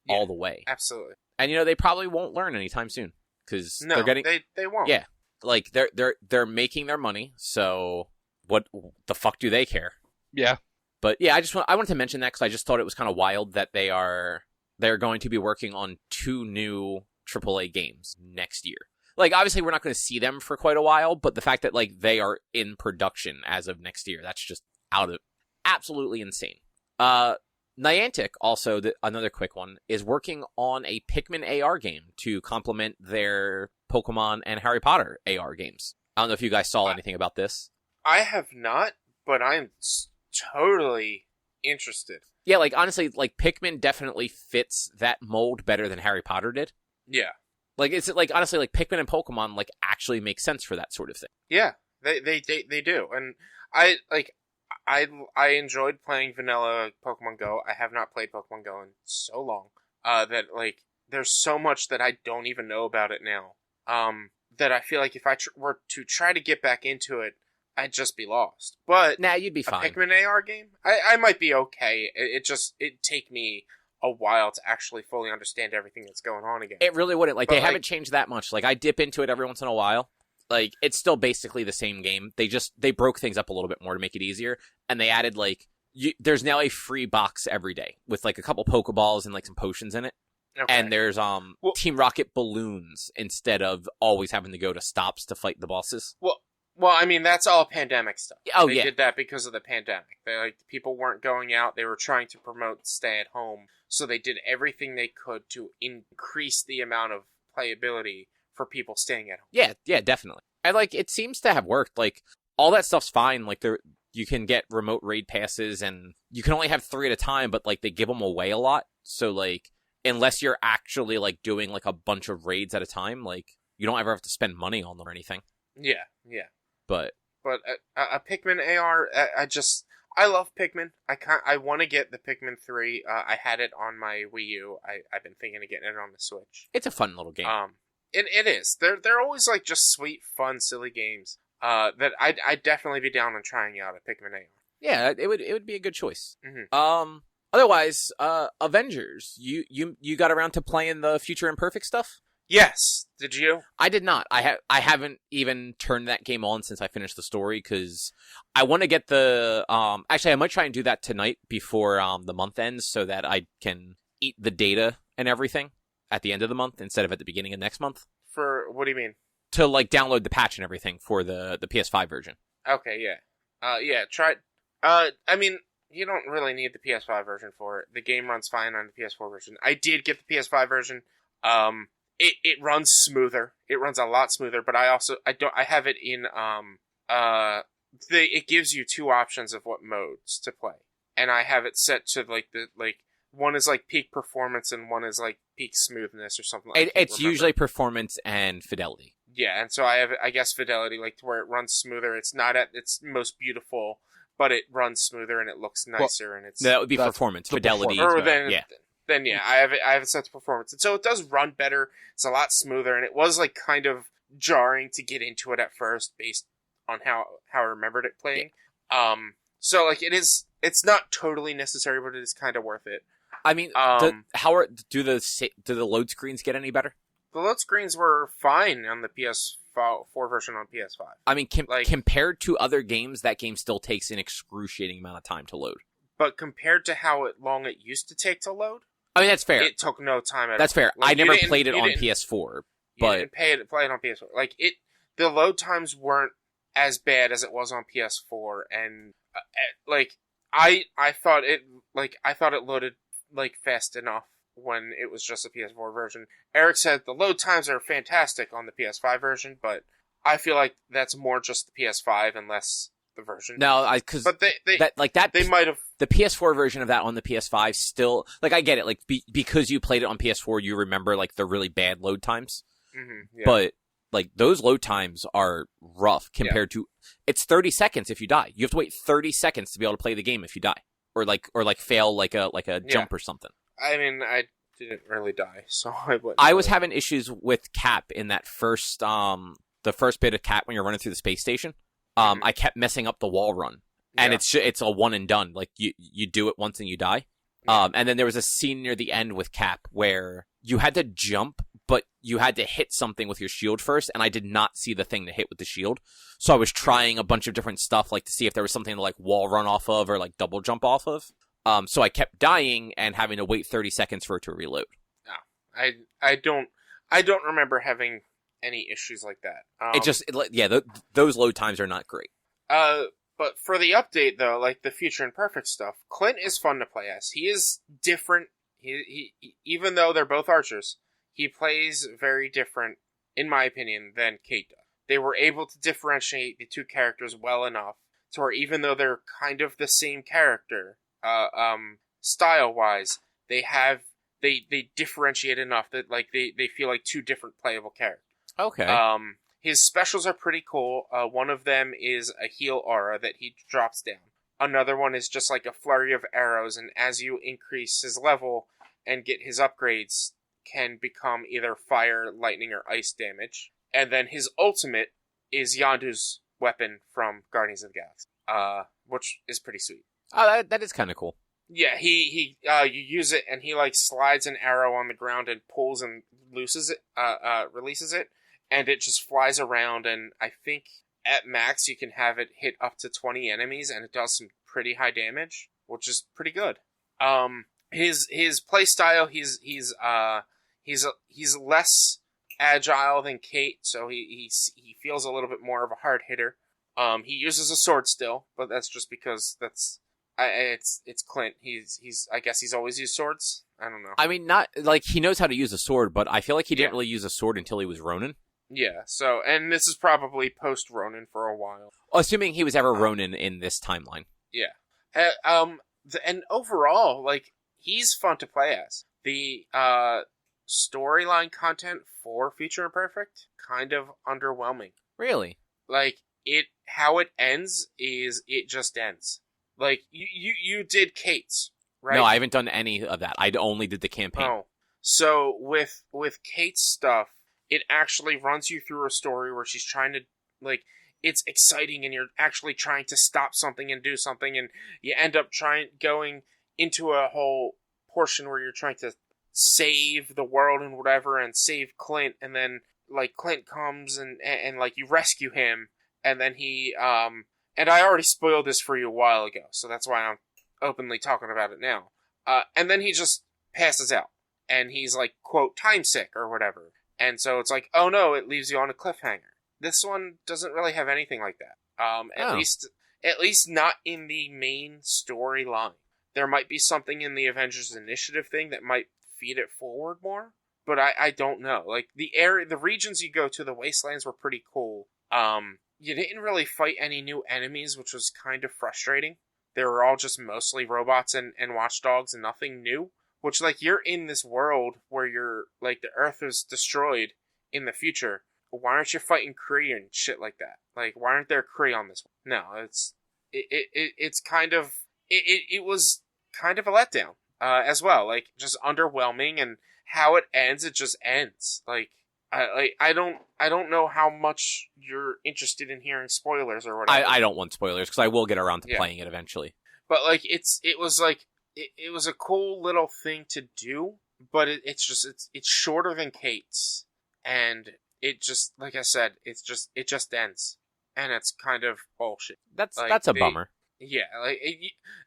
All the way. Absolutely. And, they probably won't learn anytime soon. Because they're getting... they won't. Yeah. They're making their money, so what the fuck do they care? Yeah. But yeah, I wanted to mention that because I just thought it was kind of wild that they're going to be working on 2 new AAA games next year. Obviously we're not going to see them for quite a while, but the fact that they are in production as of next year, that's just absolutely insane. Niantic also, another quick one, is working on a Pikmin AR game to complement their Pokemon and Harry Potter AR games. I don't know if you guys saw anything about this. I have not, but I'm totally interested. Yeah, honestly, Pikmin definitely fits that mold better than Harry Potter did. Yeah. It's honestly, Pikmin and Pokemon actually make sense for that sort of thing. Yeah, they do. And I enjoyed playing vanilla Pokemon Go. I have not played Pokemon Go in so long that there's so much that I don't even know about it now. That I feel like if I were to try to get back into it, I'd just be lost. But nah, you'd be fine. A Pikmin AR game, I might be okay. It'd take me a while to actually fully understand everything that's going on again. It really wouldn't. They haven't changed that much. I dip into it every once in a while. It's still basically the same game. They broke things up a little bit more to make it easier, and they added there's now a free box every day with a couple Pokeballs and some potions in it. Okay. And there's Team Rocket balloons instead of always having to go to stops to fight the bosses. Well, I mean, that's all pandemic stuff. Oh, they did that because of the pandemic. People weren't going out. They were trying to promote stay at home. So they did everything they could to increase the amount of playability for people staying at home. Yeah, definitely. And it seems to have worked. All that stuff's fine. You can get remote raid passes, and you can only have 3 at a time, but they give them away a lot. So unless you're actually doing a bunch of raids at a time, you don't ever have to spend money on them or anything. Yeah. But But a Pikmin AR, I love Pikmin. I want to get the Pikmin 3. I had it on my Wii U. I've been thinking of getting it on the Switch. It's a fun little game. It is. They're always like just sweet, fun, silly games. That I'd definitely be down on trying out a Pikmin AR. Yeah, it would be a good choice. Mm-hmm. Otherwise, Avengers, you got around to playing the Future Imperfect stuff? Yes. Did you? I did not. I haven't even turned that game on since I finished the story because I want to get the actually I might try and do that tonight before the month ends so that I can eat the data and everything at the end of the month instead of at the beginning of next month. For what do you mean? To like download the patch and everything for the PS5 version. Okay, yeah. Yeah, try. I mean, you don't really need the PS5 version for it. The game runs fine on the PS4 version. I did get the PS5 version. It runs smoother. It runs a lot smoother, but I have it in it gives you two options of what modes to play. And I have it set to one is like peak performance and one is like peak smoothness or something like that. It's usually performance and fidelity. Yeah, and so I have, I guess, fidelity, like to where it runs smoother. It's not at its most beautiful, but it runs smoother and it looks nicer. And it's that would be performance. Fidelity. Then I have it set to performance, and so it does run better. It's a lot smoother, and it was like kind of jarring to get into it at first, based on how I remembered it playing. So like it's not totally necessary, but it is kind of worth it. I mean, do the load screens get any better? The load screens were fine on the PS4 version on PS5. I mean, compared to other games, that game still takes an excruciating amount of time to load. But compared to how long it used to take to load, I mean, that's fair. It took no time at all. That's fair. Like, I never played it on PS4, but you didn't play it on PS4. Like the load times weren't as bad as it was on PS4, and I thought it loaded like fast enough when it was just a PS4 version. Eric said the load times are fantastic on the PS5 version, but I feel like that's more just the PS5 and less the version. No, because they might have the PS4 version of that on the PS5 still I get it because you played it on PS4 you remember the really bad load times. Mm-hmm, yeah. But those load times are rough compared to it's 30 seconds if you die. You have to wait 30 seconds to be able to play the game if you die or fail a jump or something. I mean, I didn't really die, so I was having issues with Cap in that first the first bit of Cap when you're running through the space station. I kept messing up the wall run, and it's a one and done. Like you do it once and you die. And then there was a scene near the end with Cap where you had to jump, but you had to hit something with your shield first, and I did not see the thing to hit with the shield. So I was trying a bunch of different stuff, to see if there was something to wall run off of or double jump off of. So I kept dying and having to wait 30 seconds for it to reload. No, I don't remember having any issues like that. Those load times are not great. But for the update though, the Future Imperfect stuff, Clint is fun to play as. He is different. He even though they're both archers, he plays very different, in my opinion, than Kate does. They were able to differentiate the two characters well enough to where even though they're kind of the same character, style-wise, they differentiate enough that they feel like two different playable characters. Okay. His specials are pretty cool. One of them is a heal aura that he drops down. Another one is just a flurry of arrows, and as you increase his level and get his upgrades, can become either fire, lightning, or ice damage. And then his ultimate is Yondu's weapon from Guardians of the Galaxy, which is pretty sweet. Oh, that is kind of cool. Yeah, you use it, and he slides an arrow on the ground and pulls and releases it, and it just flies around, and I think at max you can have it hit up to 20 enemies, and it does some pretty high damage, which is pretty good. His play style, he's less agile than Kate, so he feels a little bit more of a hard hitter. He uses a sword still, but that's just because it's Clint. I guess he's always used swords. I don't know. I mean, not he knows how to use a sword, but I feel like he didn't really use a sword until he was Ronin. Yeah. So, and this is probably post Ronin for a while. Assuming he was ever Ronin in this timeline. Yeah. And overall, he's fun to play as. The storyline content for Future Imperfect kind of underwhelming. Really? how it ends is it just ends. Like, you did Kate's, right? No, I haven't done any of that. I only did the campaign. Oh. So, with Kate's stuff, it actually runs you through a story where she's trying to, like, it's exciting and you're actually trying to stop something and do something, and you end up going into a whole portion where you're trying to save the world and whatever, and save Clint, and then, like, Clint comes and like, you rescue him, and then he, and I already spoiled this for you a while ago, so that's why I'm openly talking about it now. And then he just passes out, and he's like, quote, time sick or whatever. And so it's like, oh no, it leaves you on a cliffhanger. This one doesn't really have anything like that. At least not in the main storyline. There might be something in the Avengers Initiative thing that might feed it forward more, but I don't know. Like, the regions you go to, the wastelands were pretty cool. You didn't really fight any new enemies, which was kind of frustrating. They were all just mostly robots and watchdogs and nothing new. Which, like, you're in this world where you're, like, the Earth is destroyed in the future. Why aren't you fighting Kree and shit like that? Like, why aren't there Kree on this one? No, it's kind of, it was kind of a letdown, as well. Like, just underwhelming, and how it ends, it just ends. Like, I don't know how much you're interested in hearing spoilers or whatever. I don't want spoilers, because I will get around to playing it eventually. But, like, it was like, it was a cool little thing to do, but it's shorter than Kate's, and it just, like I said, it just ends, and it's kind of bullshit. That's a bummer. Yeah, like,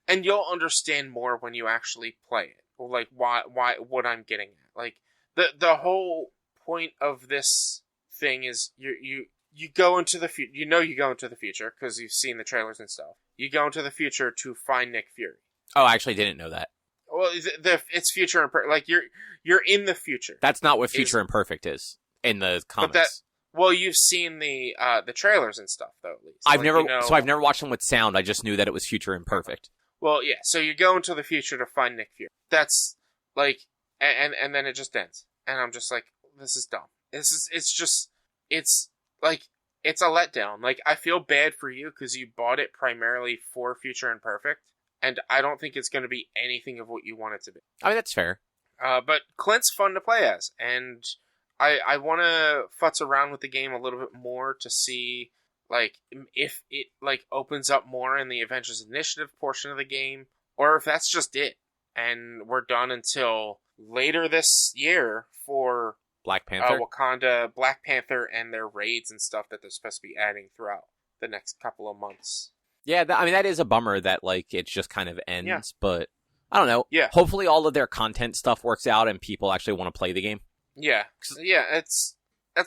and you'll understand more when you actually play it, like why what I'm getting at. Like, the whole point of this thing is you go into the future. You go into the future because you've seen the trailers and stuff. You go into the future to find Nick Fury. Oh, I actually didn't know that. Well, it's future and like you're in the future. That's not what Future Imperfect is in the comics. Well, you've seen the trailers and stuff, though. At least I've never watched them with sound. I just knew that it was Future Imperfect. Well, yeah. So you go into the future to find Nick Fury. That's like, and then it just ends, and I'm just like, this is dumb. It's like, it's a letdown. Like, I feel bad for you because you bought it primarily for Future Imperfect. And I don't think it's going to be anything of what you want it to be. I mean, that's fair. But Clint's fun to play as. And I want to futz around with the game a little bit more to see, like, if it, like, opens up more in the Avengers Initiative portion of the game. Or if that's just it. And we're done until later this year for Black Panther? Wakanda, Black Panther, and their raids and stuff that they're supposed to be adding throughout the next couple of months. Yeah, I mean, that is a bummer that, like, it just kind of ends, but I don't know. Yeah. Hopefully all of their content stuff works out and people actually want to play the game. Yeah. That's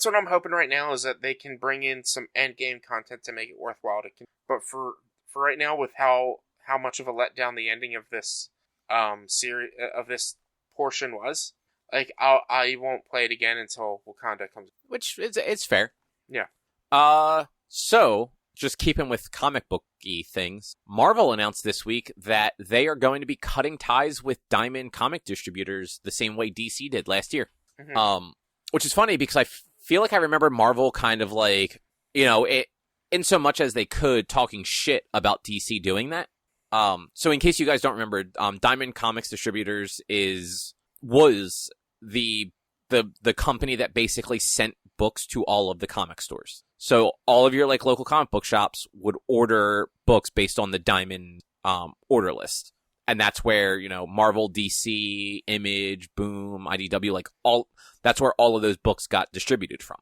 what I'm hoping right now, is that they can bring in some end game content to make it worthwhile but for right now, with how much of a letdown the ending of this series of this portion was, like, I won't play it again until Wakanda comes. Which it's fair. Yeah. So just keeping with comic book-y things, Marvel announced this week that they are going to be cutting ties with Diamond comic distributors the same way DC did last year. Mm-hmm. Which is funny because I feel like I remember Marvel kind of like, it, in so much as they could, talking shit about DC doing that. So in case you guys don't remember, Diamond Comics Distributors was the company that basically sent books to all of the comic stores. So all of your, like, local comic book shops would order books based on the Diamond order list. And that's where, Marvel, DC, Image, Boom, IDW, like, that's where all of those books got distributed from.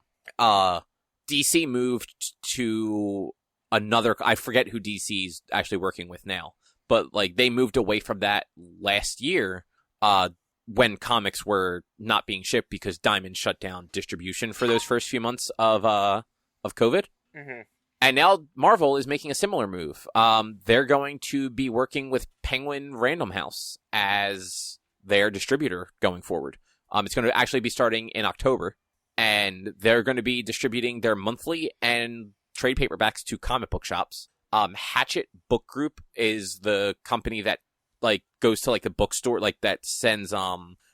DC moved to another, I forget who DC's actually working with now, but, like, they moved away from that last year, when comics were not being shipped because Diamond shut down distribution for those first few months of COVID. Mm-hmm. And now Marvel is making a similar move. They're going to be working with Penguin Random House as their distributor going forward. It's going to actually be starting in October, and they're going to be distributing their monthly and trade paperbacks to comic book shops. Hatchet Book Group is the company that, like, goes to, like, the bookstore, like, that sends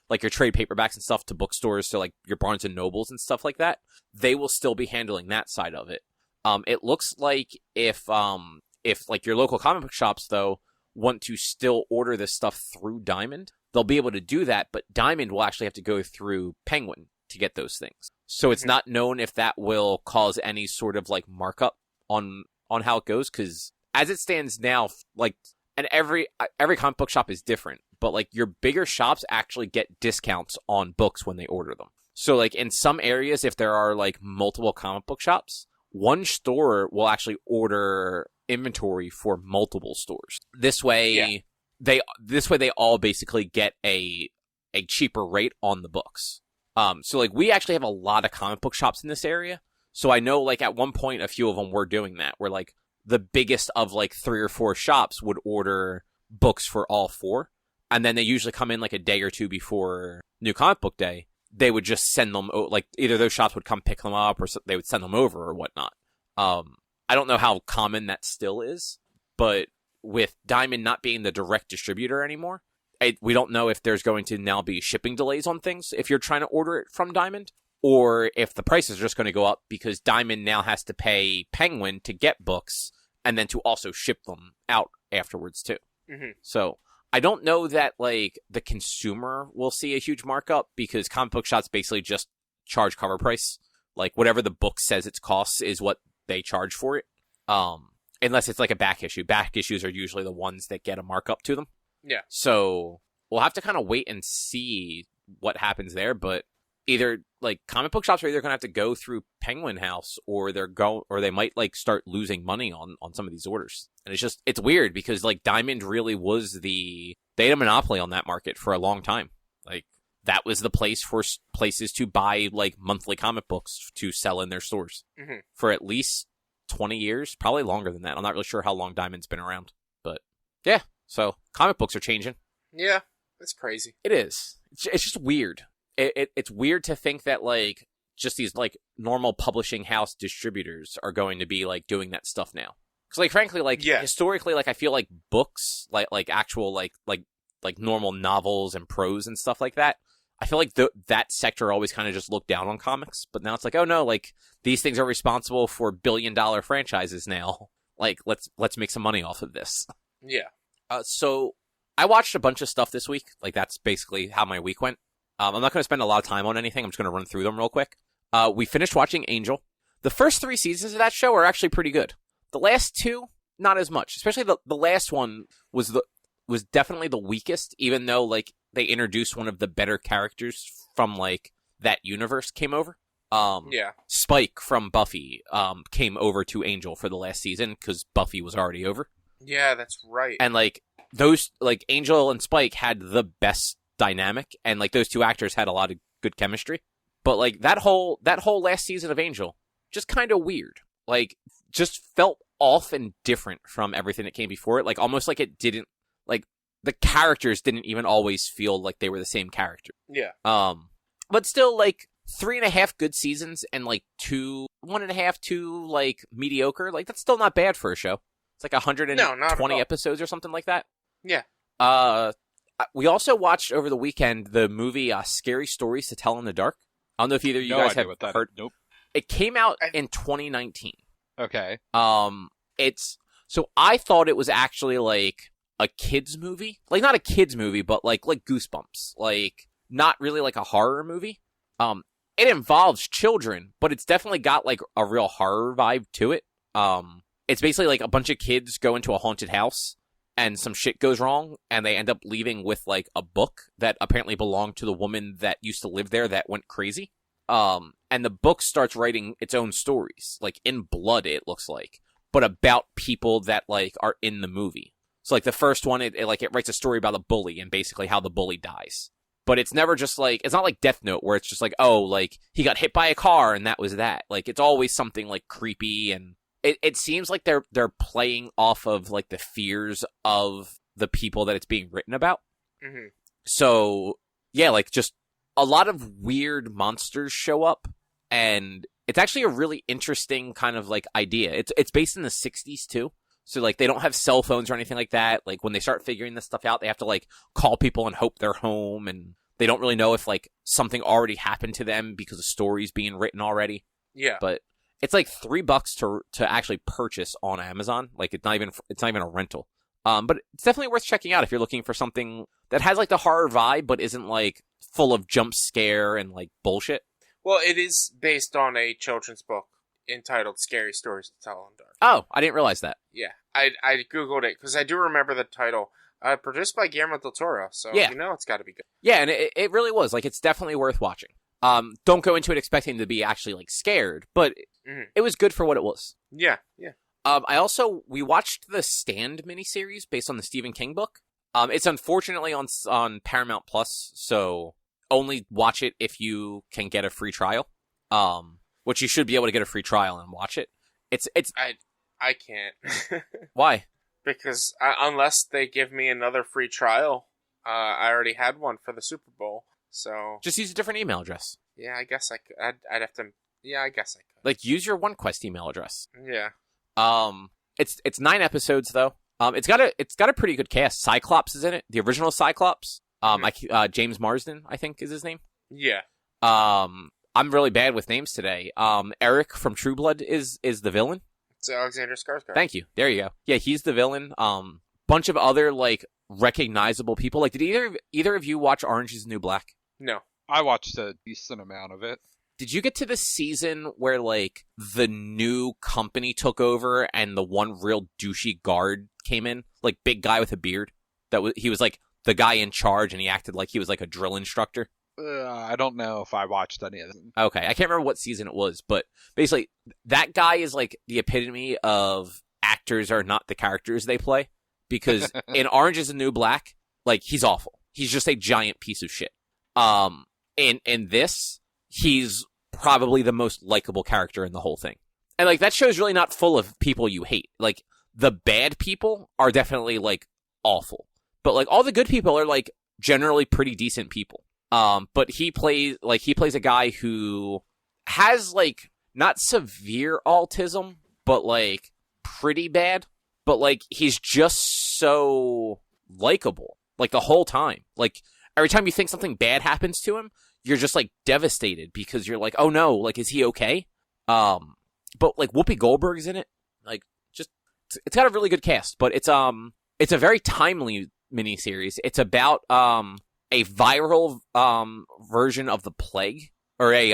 like, your trade paperbacks and stuff to bookstores, so, like, your Barnes and Nobles and stuff like that. They will still be handling that side of it. It looks like if like your local comic book shops though want to still order this stuff through Diamond, they'll be able to do that, but Diamond will actually have to go through Penguin to get those things. So it's not known if that will cause any sort of like markup on how it goes, because as it stands now, like, and every comic book shop is different, but like your bigger shops actually get discounts on books when they order them. So like in some areas, if there are like multiple comic book shops, one store will actually order inventory for multiple stores. This way, they all basically get a cheaper rate on the books. So like we actually have a lot of comic book shops in this area. So I know like at one point a few of them were doing that, where like the biggest of like 3 or 4 shops would order books for all 4, and then they usually come in like a day or 2 before New Comic Book Day. They would just send them, like either those shops would come pick them up or they would send them over or whatnot. I don't know how common that still is, but with Diamond not being the direct distributor anymore, we don't know if there's going to now be shipping delays on things if you're trying to order it from Diamond, or if the prices are just going to go up because Diamond now has to pay Penguin to get books and then to also ship them out afterwards too. Mm-hmm. So I don't know that like the consumer will see a huge markup, because comic book shops basically just charge cover price. Like whatever the book says its costs is what they charge for it. Unless it's like a back issue. Back issues are usually the ones that get a markup to them. Yeah. So we'll have to kind of wait and see what happens there, but either like comic book shops are either going to have to go through Penguin House, or they might like start losing money on some of these orders. And it's weird because like Diamond really was they had a monopoly on that market for a long time. Like that was the place for places to buy like monthly comic books to sell in their stores for at least 20 years, probably longer than that. I'm not really sure how long Diamond's been around, but yeah. So comic books are changing. Yeah, that's crazy. It is. It's just weird. It's weird to think that like just these like normal publishing house distributors are going to be like doing that stuff now. Because like frankly, like historically, like I feel like books, like actual like normal novels and prose and stuff like that, I feel like that sector always kind of just looked down on comics. But now it's like, oh no, like these things are responsible for billion-dollar franchises now. Like let's make some money off of this. Yeah. So I watched a bunch of stuff this week. Like that's basically how my week went. I'm not going to spend a lot of time on anything. I'm just going to run through them real quick. We finished watching Angel. The first 3 seasons of that show are actually pretty good. The last 2, not as much. Especially the last one was definitely the weakest, even though like they introduced one of the better characters from like that universe came over. Spike from Buffy came over to Angel for the last season because Buffy was already over. Yeah, that's right. And like those, like Angel and Spike had the best dynamic, and like those 2 actors had a lot of good chemistry. But like that whole last season of Angel, just kind of weird. Like just felt off and different from everything that came before it. Like almost like it didn't, like the characters didn't even always feel like they were the same character. Yeah. But still like 3.5 good seasons and like 1.5, 2 like mediocre. Like that's still not bad for a show. It's like 120 episodes or something like that. Yeah. We also watched over the weekend the movie Scary Stories to Tell in the Dark. I don't know if either of you guys have heard. Nope. It came out in 2019. Okay. So I thought it was actually like a kids movie, like not a kids movie, but like Goosebumps, like not really like a horror movie. It involves children, but it's definitely got like a real horror vibe to it. It's basically like a bunch of kids go into a haunted house and some shit goes wrong and they end up leaving with like a book that apparently belonged to the woman that used to live there that went crazy. And the book starts writing its own stories, like in blood, it looks like, but about people that like are in the movie. So like the first one, it writes a story about a bully and basically how the bully dies. But it's never just like, it's not like Death Note where it's just like, oh, like he got hit by a car and that was that. Like it's always something like creepy, and it seems like they're playing off of like the fears of the people that it's being written about. Mm-hmm. So yeah, like just a lot of weird monsters show up, and it's actually a really interesting kind of like idea. It's based in the 60s too. So like they don't have cell phones or anything like that. Like when they start figuring this stuff out, they have to like call people and hope they're home, and they don't really know if like something already happened to them because the story's being written already. Yeah. But It's like $3 to actually purchase on Amazon. Like it's not even a rental. But it's definitely worth checking out if you're looking for something that has like the horror vibe, but isn't like full of jump scare and like bullshit. Well, it is based on a children's book entitled "Scary Stories to Tell in the Dark." Oh, I didn't realize that. Yeah, I googled it because I do remember the title. Produced by Guillermo del Toro, so it's got to be good. Yeah, and it really was. Like, it's definitely worth watching. Don't go into it expecting to be actually like scared, but it was good for what it was. Yeah. We watched the Stand miniseries based on the Stephen King book. It's unfortunately on Paramount Plus, so only watch it if you can get a free trial. Which you should be able to get a free trial and watch it. I can't. Why? Because unless they give me another free trial, I already had one for the Super Bowl. So just use a different email address. Yeah, I guess I could. I'd have to. Yeah, I guess I could. Like, use your OneQuest email address. Yeah. It's 9 episodes though. It's got a pretty good cast. Cyclops is in it. The original Cyclops. James Marsden, I think, is his name. Yeah. I'm really bad with names today. Eric from True Blood is the villain. It's Alexander Skarsgård. Thank you. There you go. Yeah, he's the villain. Bunch of other like recognizable people. Like, did either of you watch Orange Is the New Black? No. I watched a decent amount of it. Did you get to the season where like the new company took over and the one real douchey guard came in, like big guy with a beard? He was like the guy in charge, and he acted like he was like a drill instructor. I don't know if I watched any of them. Okay, I can't remember what season it was, but basically that guy is like the epitome of actors are not the characters they play. Because in Orange Is the New Black, like, he's awful. He's just a giant piece of shit. In this, he's probably the most likable character in the whole thing. And like, that show's really not full of people you hate. Like, the bad people are definitely like awful. But like, all the good people are like generally pretty decent people. But he plays a guy who has like not severe autism, but like pretty bad. But like, he's just so likable, like the whole time. Like, every time you think something bad happens to him, you're just like devastated because you're like, oh no, like, is he okay? But like, Whoopi Goldberg's in it. Like, just, it's got a really good cast, but it's a very timely miniseries. It's about a viral version of the plague, or a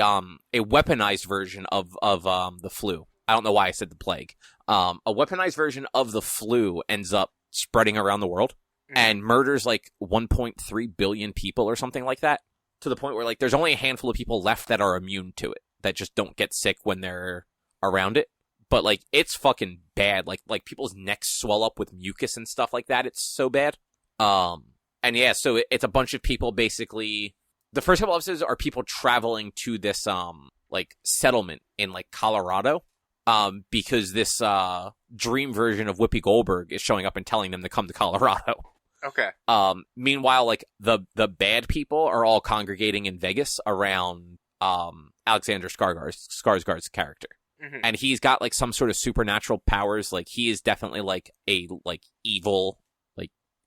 weaponized version of the flu. I don't know why I said the plague. A weaponized version of the flu ends up spreading around the world and murders like 1.3 billion people or something like that, to the point where like there's only a handful of people left that are immune to it, that just don't get sick when they're around it. But like, it's fucking bad. Like people's necks swell up with mucus and stuff like that. It's so bad. And yeah, so it's a bunch of people basically. The first couple episodes are people traveling to this like settlement in like Colorado. Because this dream version of Whoopi Goldberg is showing up and telling them to come to Colorado. Okay. Meanwhile, like the bad people are all congregating in Vegas around Alexander Skarsgård's character, and he's got like some sort of supernatural powers. Like, he is definitely like a evil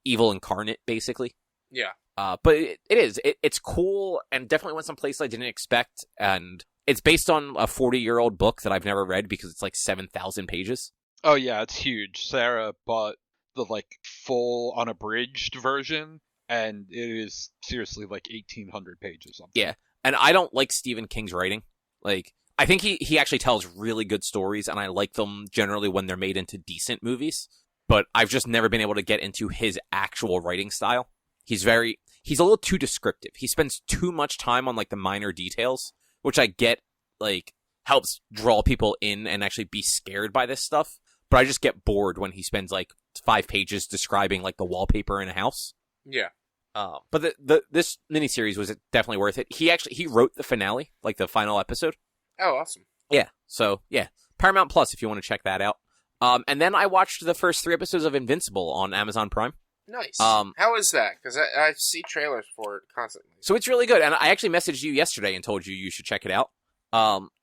incarnate, basically. Yeah. But it's cool, and definitely went someplace I didn't expect, and it's based on a 40-year-old book that I've never read because it's like 7,000 pages. Oh yeah, it's huge. Sarah bought the like full unabridged version, and it is seriously like 1,800 pages. Yeah, and I don't like Stephen King's writing. Like, I think he actually tells really good stories, and I like them generally when they're made into decent movies. But I've just never been able to get into his actual writing style. He's a little too descriptive. He spends too much time on like the minor details, which I get, like, helps draw people in and actually be scared by this stuff. But I just get bored when he spends like 5 pages describing like the wallpaper in a house. Yeah. But this miniseries was definitely worth it. He wrote the finale, like the final episode. Oh, awesome. Yeah. So yeah, Paramount Plus if you want to check that out. And then I watched the first 3 episodes of Invincible on Amazon Prime. Nice. How is that? Because I see trailers for it constantly. So it's really good, and I actually messaged you yesterday and told you should check it out.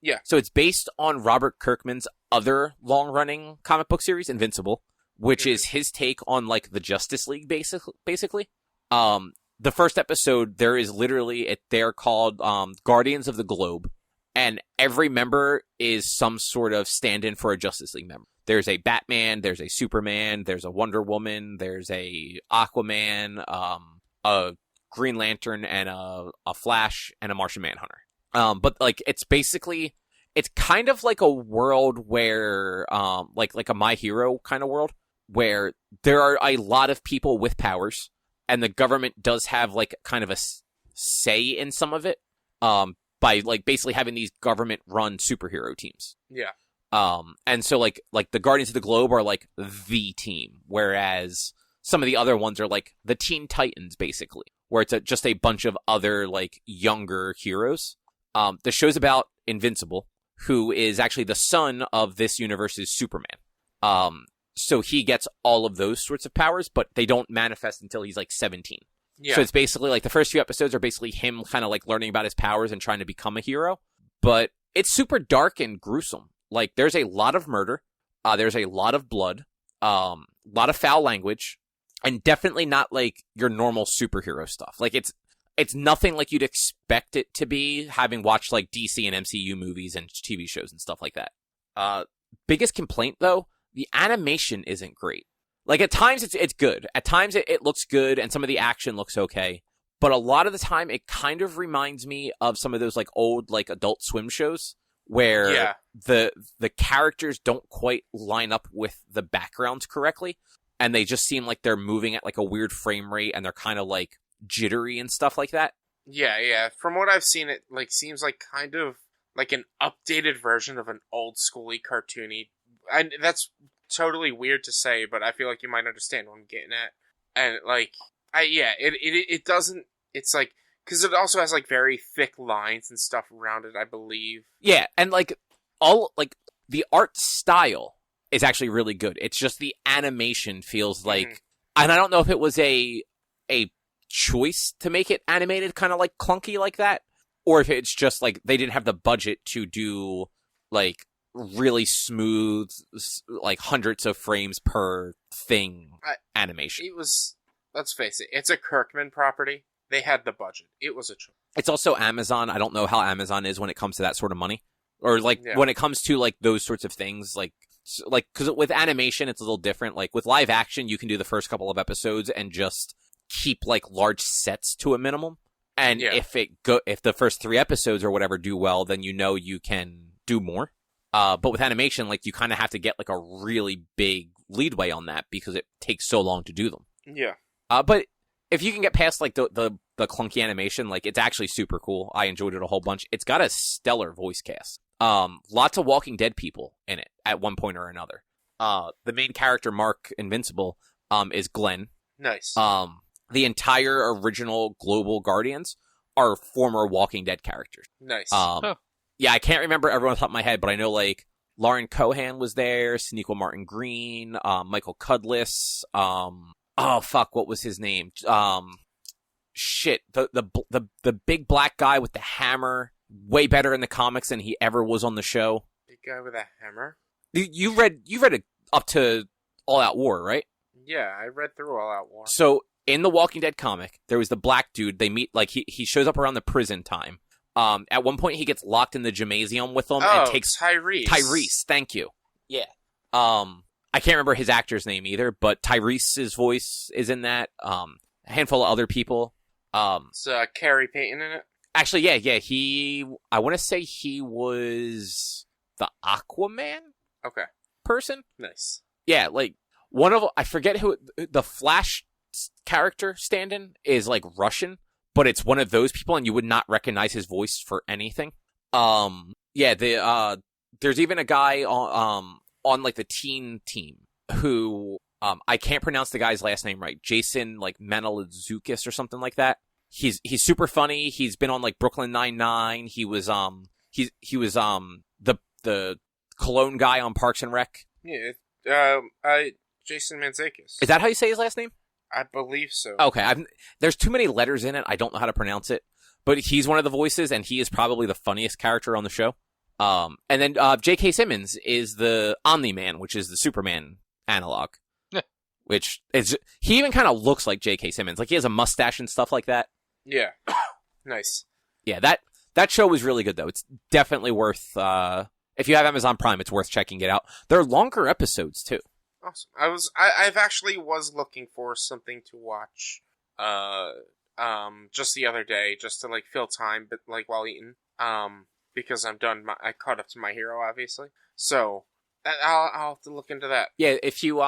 Yeah. So it's based on Robert Kirkman's other long-running comic book series, Invincible, which is his take on like the Justice League, basically. The first episode, there is literally they're called Guardians of the Globe, and every member is some sort of stand-in for a Justice League member. There's a Batman, there's a Superman, there's a Wonder Woman, there's a Aquaman, a Green Lantern, and a Flash, and a Martian Manhunter. But like it's kind of like a world where like a My Hero kind of world where there are a lot of people with powers, and the government does have like kind of a say in some of it. By like basically having these government run superhero teams. Yeah. And so like the Guardians of the Globe are like the team, whereas some of the other ones are like the Teen Titans, basically, where it's just a bunch of other like younger heroes. The show's about Invincible, who is actually the son of this universe's Superman. So he gets all of those sorts of powers, but they don't manifest until he's like 17. Yeah. So it's basically like the first few episodes are basically him kind of like learning about his powers and trying to become a hero. But it's super dark and gruesome. Like there's a lot of murder. There's a lot of blood. A lot of foul language. And definitely not like your normal superhero stuff. Like it's nothing like you'd expect it to be, having watched like DC and MCU movies and TV shows and stuff like that. Biggest complaint though, the animation isn't great. Like, at times, it's good. At times, it looks good, and some of the action looks okay. But a lot of the time, it kind of reminds me of some of those, like, old, like, Adult Swim shows where the characters don't quite line up with the backgrounds correctly, and they just seem like they're moving at, like, a weird frame rate, and they're kind of, like, jittery and stuff like that. Yeah. From what I've seen, it, like, seems like kind of like an updated version of an old-schooly cartoony... And that's... totally weird to say, but I feel like you might understand what I'm getting at. And like, it doesn't. It's like because it also has like very thick lines and stuff around it, I believe. Yeah, and like all like the art style is actually really good. It's just the animation feels like, and I don't know if it was a choice to make it animated, kind of like clunky like that, or if it's just like they didn't have the budget to do like really smooth, like hundreds of frames per thing animation. It was, let's face it, it's a Kirkman property. They had the budget. It was a choice. It's also Amazon. I don't know how Amazon is when it comes to that sort of money, or like when it comes to like those sorts of things. Like because with animation, it's a little different. Like with live action, you can do the first couple of episodes and just keep like large sets to a minimum. And if the first 3 episodes or whatever do well, then you can do more. But with animation, like, you kind of have to get, like, a really big leadway on that because it takes so long to do them. Yeah. But if you can get past, like, the clunky animation, like, it's actually super cool. I enjoyed it a whole bunch. It's got a stellar voice cast. Lots of Walking Dead people in it at one point or another. The main character, Mark Invincible, is Glenn. Nice. The entire original Global Guardians are former Walking Dead characters. Nice. Yeah, I can't remember everyone off the top of my head, but I know, like, Lauren Cohan was there, Sonequa Martin Green, Michael Cudlitz, what was his name? The big black guy with the hammer, way better in the comics than he ever was on the show. Big guy with a hammer? You read it up to All Out War, right? Yeah, I read through All Out War. So, in the Walking Dead comic, there was the black dude, they meet, like, he shows up around the prison time. At one point, he gets locked in the gymnasium with them and takes Tyrese. Thank you. Yeah. I can't remember his actor's name either, but Tyrese's voice is in that. A handful of other people. Is Carrie Payton in it? Actually, yeah. I want to say he was the Aquaman. Okay. Person. Nice. Yeah, like I forget who the Flash character stand-in is, like, Russian. But it's one of those people, and you would not recognize his voice for anything. There's even a guy on like the teen team who I can't pronounce the guy's last name right. Jason like Manalazukis or something like that. He's super funny. He's been on like Brooklyn Nine-Nine. He was the Cologne guy on Parks and Rec. Yeah. Jason Mantzoukas. Is that how you say his last name? I believe so. Okay, there's too many letters in it. I don't know how to pronounce it. But he's one of the voices, and he is probably the funniest character on the show. And then J.K. Simmons is the Omni-Man, which is the Superman analog. Which is... He even kind of looks like J.K. Simmons. Like, he has a mustache and stuff like that. Yeah. Nice. Yeah, That show was really good, though. It's definitely worth, if you have Amazon Prime, it's worth checking it out. They're longer episodes, too. Awesome. I've actually was looking for something to watch, just the other day, just to, like, fill time, but, like, while eating, because I'm done, I caught up to My Hero, obviously, so, I'll have to look into that. Yeah, if you,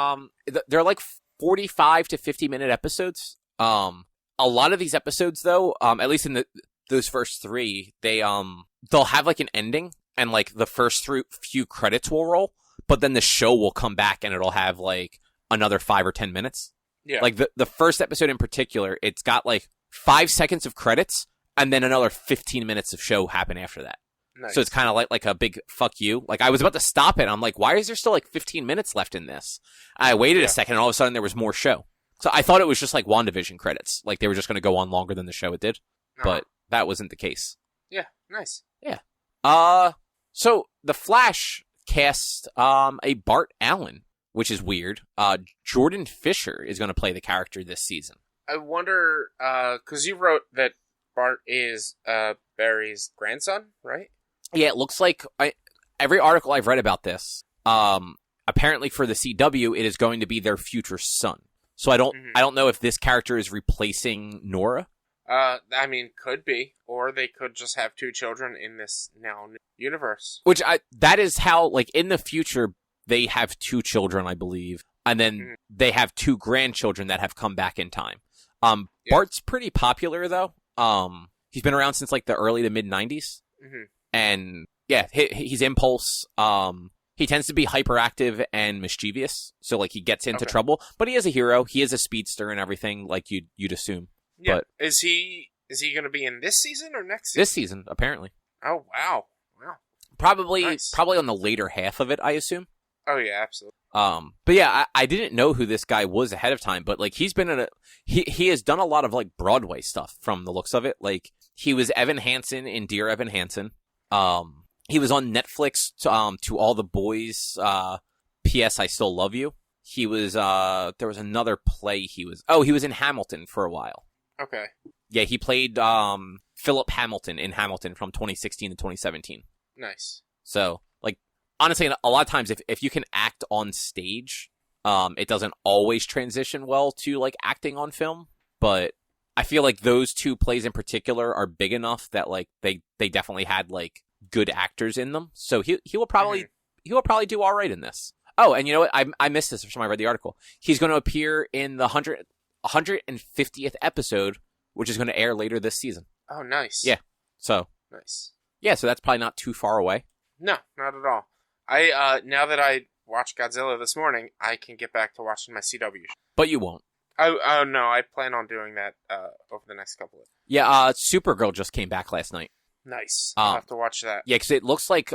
they're like 45 to 50-minute episodes. A lot of these episodes, though, at least in those first 3, they'll have, like, an ending, and, like, the first few credits will roll, but then the show will come back and it'll have, like, another 5 or 10 minutes. Yeah. Like, the first episode in particular, it's got, like, 5 seconds of credits, and then another 15 minutes of show happen after that. Nice. So it's kind of like a big fuck you. Like, I was about to stop it. I'm like, why is there still, like, 15 minutes left in this? I waited a second, and all of a sudden there was more show. So I thought it was just, like, WandaVision credits. Like, they were just going to go on longer than the show it did. But that wasn't the case. Yeah, nice. Yeah. So The Flash cast a Bart Allen, which is weird. Jordan Fisher is going to play the character this season. I wonder, because you wrote that Bart is Barry's grandson, right? Yeah, it looks like every article I've read about this, apparently for the CW, it is going to be their future son. So I don't know if this character is replacing Nora. I mean, could be, or they could just have 2 children in this now universe. Which that is how, like, in the future, they have 2 children, I believe, and then they have 2 grandchildren that have come back in time. Bart's pretty popular, though. He's been around since, like, the early to mid-90s. Mm-hmm. And, yeah, he's Impulse. He tends to be hyperactive and mischievous, so, like, he gets into trouble. But he is a hero. He is a speedster and everything, like you'd assume. Yeah. But is he going to be in this season or next season? This season, apparently. Oh, wow. Probably Nice. on the later half of it, I assume. Oh, yeah, absolutely. But yeah, I didn't know who this guy was ahead of time, but, like, he's been he has done a lot of, like, Broadway stuff from the looks of it. Like, he was Evan Hansen in Dear Evan Hansen. He was on Netflix to All the Boys, P.S. I Still Love You. He was, there was another play he was in Hamilton for a while. Okay. Yeah, he played, Philip Hamilton in Hamilton from 2016 to 2017. Nice. So, like, honestly, a lot of times if you can act on stage, it doesn't always transition well to, like, acting on film, but I feel like those 2 plays in particular are big enough that, like, they definitely had, like, good actors in them. So he will probably do all right in this. Oh, and you know what? I missed this from I read the article. He's going to appear in the 150th episode, which is going to air later this season. Oh, nice. Yeah. So. Nice. Yeah, so that's probably not too far away. No, not at all. Now that I watched Godzilla this morning, I can get back to watching my CW show. But you won't. Oh, no, I plan on doing that over the next couple of... Yeah, Supergirl just came back last night. Nice. I'll have to watch that. Yeah, because it looks like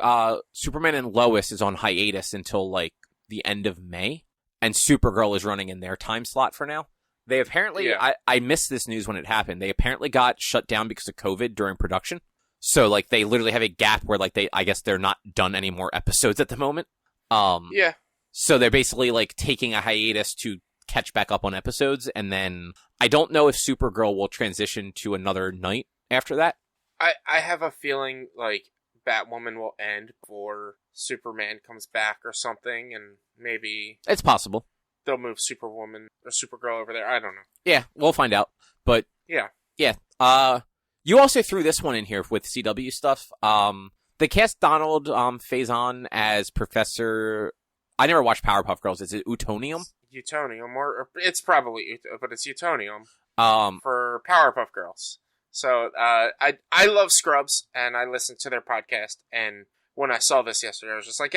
Superman and Lois is on hiatus until, like, the end of May, and Supergirl is running in their time slot for now. They apparently, I missed this news when it happened, they apparently got shut down because of COVID during production. So, like, they literally have a gap where, like, I guess they're not done any more episodes at the moment. Yeah. So they're basically, like, taking a hiatus to catch back up on episodes, and then I don't know if Supergirl will transition to another night after that. I have a feeling, like, Batwoman will end before Superman comes back or something, and maybe... It's possible. They'll move Superwoman or Supergirl over there. I don't know. Yeah, we'll find out. But, yeah. You also threw this one in here with CW stuff. They cast Donald Faison as Professor... I never watched Powerpuff Girls. Is it Utonium? Utonium, or it's probably, but it's Utonium for Powerpuff Girls. So, I love Scrubs, and I listened to their podcast, and when I saw this yesterday, I was just like,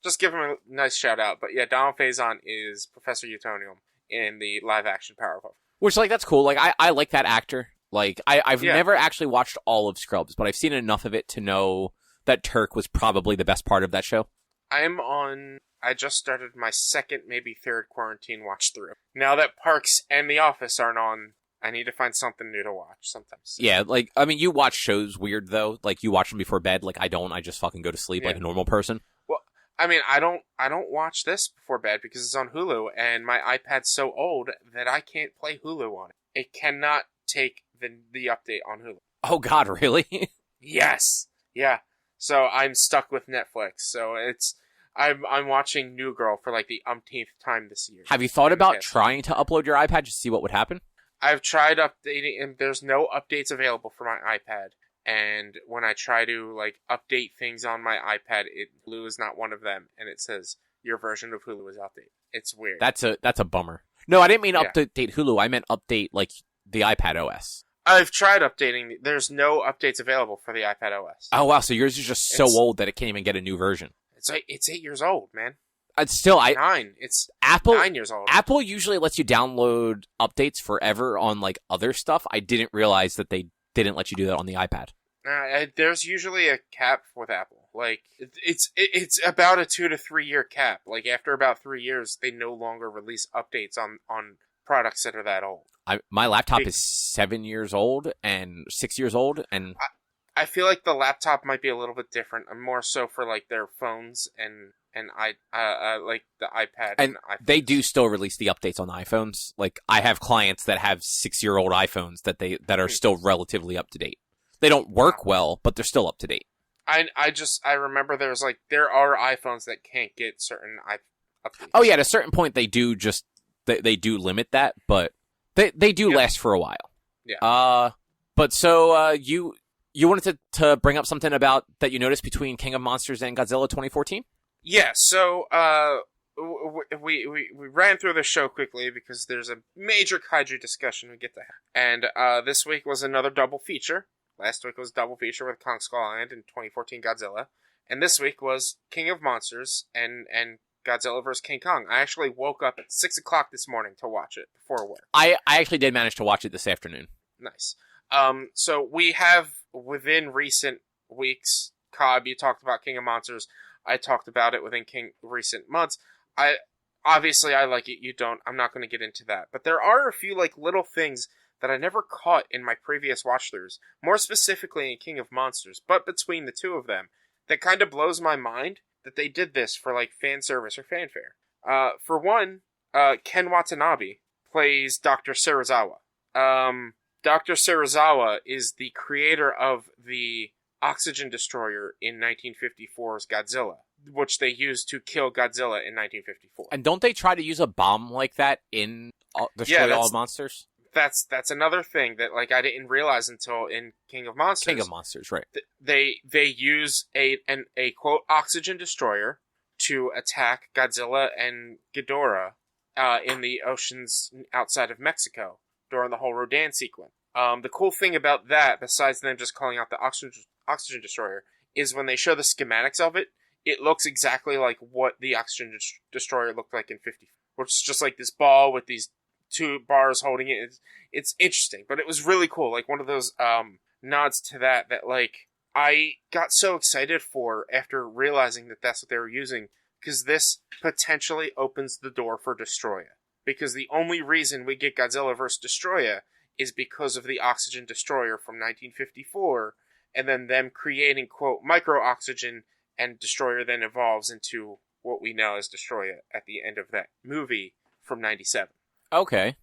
just give him a nice shout out. But yeah, Donald Faison is Professor Utonium in the live-action Powerpuff. Which, like, that's cool. Like, I like that actor. Like, I've never actually watched all of Scrubs, but I've seen enough of it to know that Turk was probably the best part of that show. I just started my second, maybe third quarantine watch through. Now that Parks and The Office aren't on, I need to find something new to watch sometimes. Yeah, like, I mean, you watch shows weird, though. Like, you watch them before bed. Like, I don't. I just fucking go to sleep like a normal person. Well, I mean, I don't watch this before bed because it's on Hulu, and my iPad's so old that I can't play Hulu on it. It cannot take the update on Hulu. Oh, God, really? Yes. Yeah. So I'm stuck with Netflix. So I'm watching New Girl for like the umpteenth time this year. Have you thought about trying to upload your iPad just to see what would happen? I've tried updating, and there's no updates available for my iPad. And when I try to like update things on my iPad, Hulu is not one of them, and it says your version of Hulu is outdated. It's weird. That's a bummer. No, I didn't mean update Hulu. I meant update like the iPad OS. I've tried updating. There's no updates available for the iPad OS. Oh wow, so yours is just so old that it can't even get a new version. It's 8 years old, man. It's still 9. It's Apple 9 years old. Apple usually lets you download updates forever on like other stuff. I didn't realize that they didn't let you do that on the iPad. There's usually a cap with Apple. Like it's about a 2 to 3 year cap. Like after about 3 years, they no longer release updates on products that are that old. My laptop is 7 years old and 6 years old, and I feel like the laptop might be a little bit different. I'm more so for like their phones and like the iPad. And they do still release the updates on iPhones. Like I have clients that have 6-year-old iPhones that are still relatively up to date. They don't work well, but they're still up to date. I remember there are iPhones that can't get certain updates. Oh yeah, at a certain point they do they do limit that, but they do last for a while. Yeah. But so you wanted to bring up something about that you noticed between King of Monsters and Godzilla 2014? Yeah. So we ran through the show quickly because there's a major kaiju discussion we get to have, and this week was another double feature. Last week was a double feature with Kong Skull Island and 2014 Godzilla, and this week was King of Monsters and Godzilla vs. King Kong. I actually woke up at 6 o'clock this morning to watch it before work. I actually did manage to watch it this afternoon. Nice. So we have, within recent weeks, Cobb, you talked about King of Monsters. I talked about it within recent months. I like it, you don't. I'm not going to get into that. But there are a few like little things that I never caught in my previous watch-throughs, more specifically in King of Monsters, but between the two of them, that kind of blows my mind that they did this for like fan service or fanfare. For one, Ken Watanabe plays Dr. Serizawa. Dr. Serizawa is the creator of the oxygen destroyer in 1954's Godzilla, which they used to kill Godzilla in 1954. And don't they try to use a bomb like that in Destroy All Monsters? That's another thing that like I didn't realize until in King of Monsters. King of Monsters, right? They use a quote oxygen destroyer to attack Godzilla and Ghidorah in the oceans outside of Mexico during the whole Rodan sequence. The cool thing about that, besides them just calling out the oxygen destroyer, is when they show the schematics of it, it looks exactly like what the oxygen destroyer looked like in 50, which is just like this ball with these 2 bars holding it. It's interesting, but it was really cool. Like one of those nods to that like I got so excited for after realizing that that's what they were using, because this potentially opens the door for Destroya. Because the only reason we get Godzilla vs. Destroya is because of the oxygen destroyer from 1954, and then them creating quote micro oxygen, and Destroyer then evolves into what we know as Destroya at the end of that movie from 97. Okay.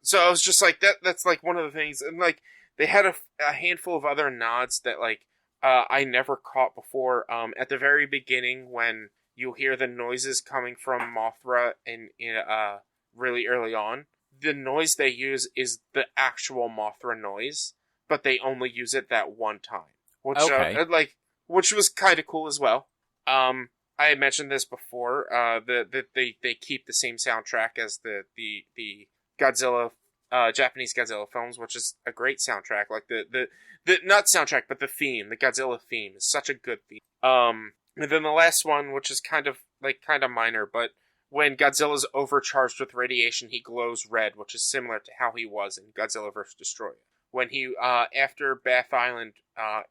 So I was just like, that's like one of the things, and like they had a handful of other nods that like I never caught before. At the very beginning, when you hear the noises coming from Mothra in really early on, the noise they use is the actual Mothra noise, but they only use it that one time, which which was kind of cool as well. I had mentioned this before, that they keep the same soundtrack as the Godzilla, Japanese Godzilla films, which is a great soundtrack. Like the not soundtrack, but the theme, the Godzilla theme is such a good theme. And then the last one, which is kind of minor, but when Godzilla's overcharged with radiation, he glows red, which is similar to how he was in Godzilla vs. Destroya. When he, after Bath Island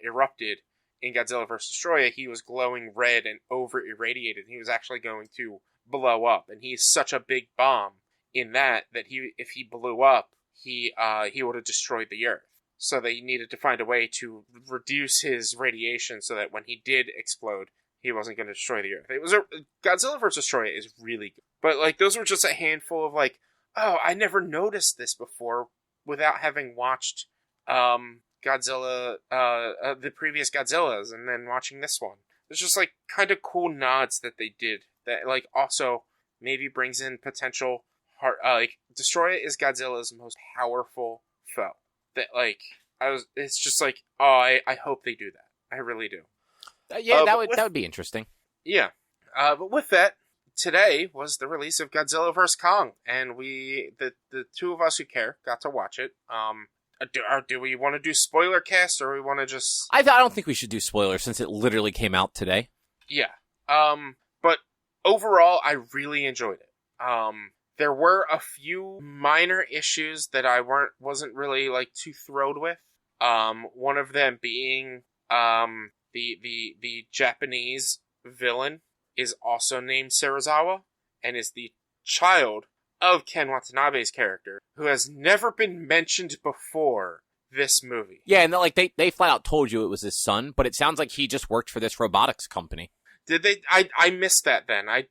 erupted in Godzilla vs. Destroya, he was glowing red and over-irradiated. He was actually going to blow up, and he's such a big bomb in that if he blew up, he would have destroyed the Earth. So they needed to find a way to reduce his radiation so that when he did explode, he wasn't going to destroy the Earth. Godzilla vs. Destroya is really good. But like those were just a handful of like, oh, I never noticed this before without having watched Godzilla, the previous Godzillas, and then watching this one. There's just like kind of cool nods that they did that like also maybe brings in potential heart. Like Destroya is Godzilla's most powerful foe. That like it's just like I hope they do that. I really do. That would be interesting. Yeah, but with that, today was the release of Godzilla vs. Kong, and the two of us who care got to watch it. Do we want to do spoiler cast, or we want to just? I don't think we should do spoilers since it literally came out today. Yeah. But overall, I really enjoyed it. There were a few minor issues that I wasn't really like too thrilled with. One of them being the Japanese villain is also named Serizawa and is the child of Ken Watanabe's character, who has never been mentioned before this movie. Yeah, and they flat out told you it was his son, but it sounds like he just worked for this robotics company. Did they? I missed that then. I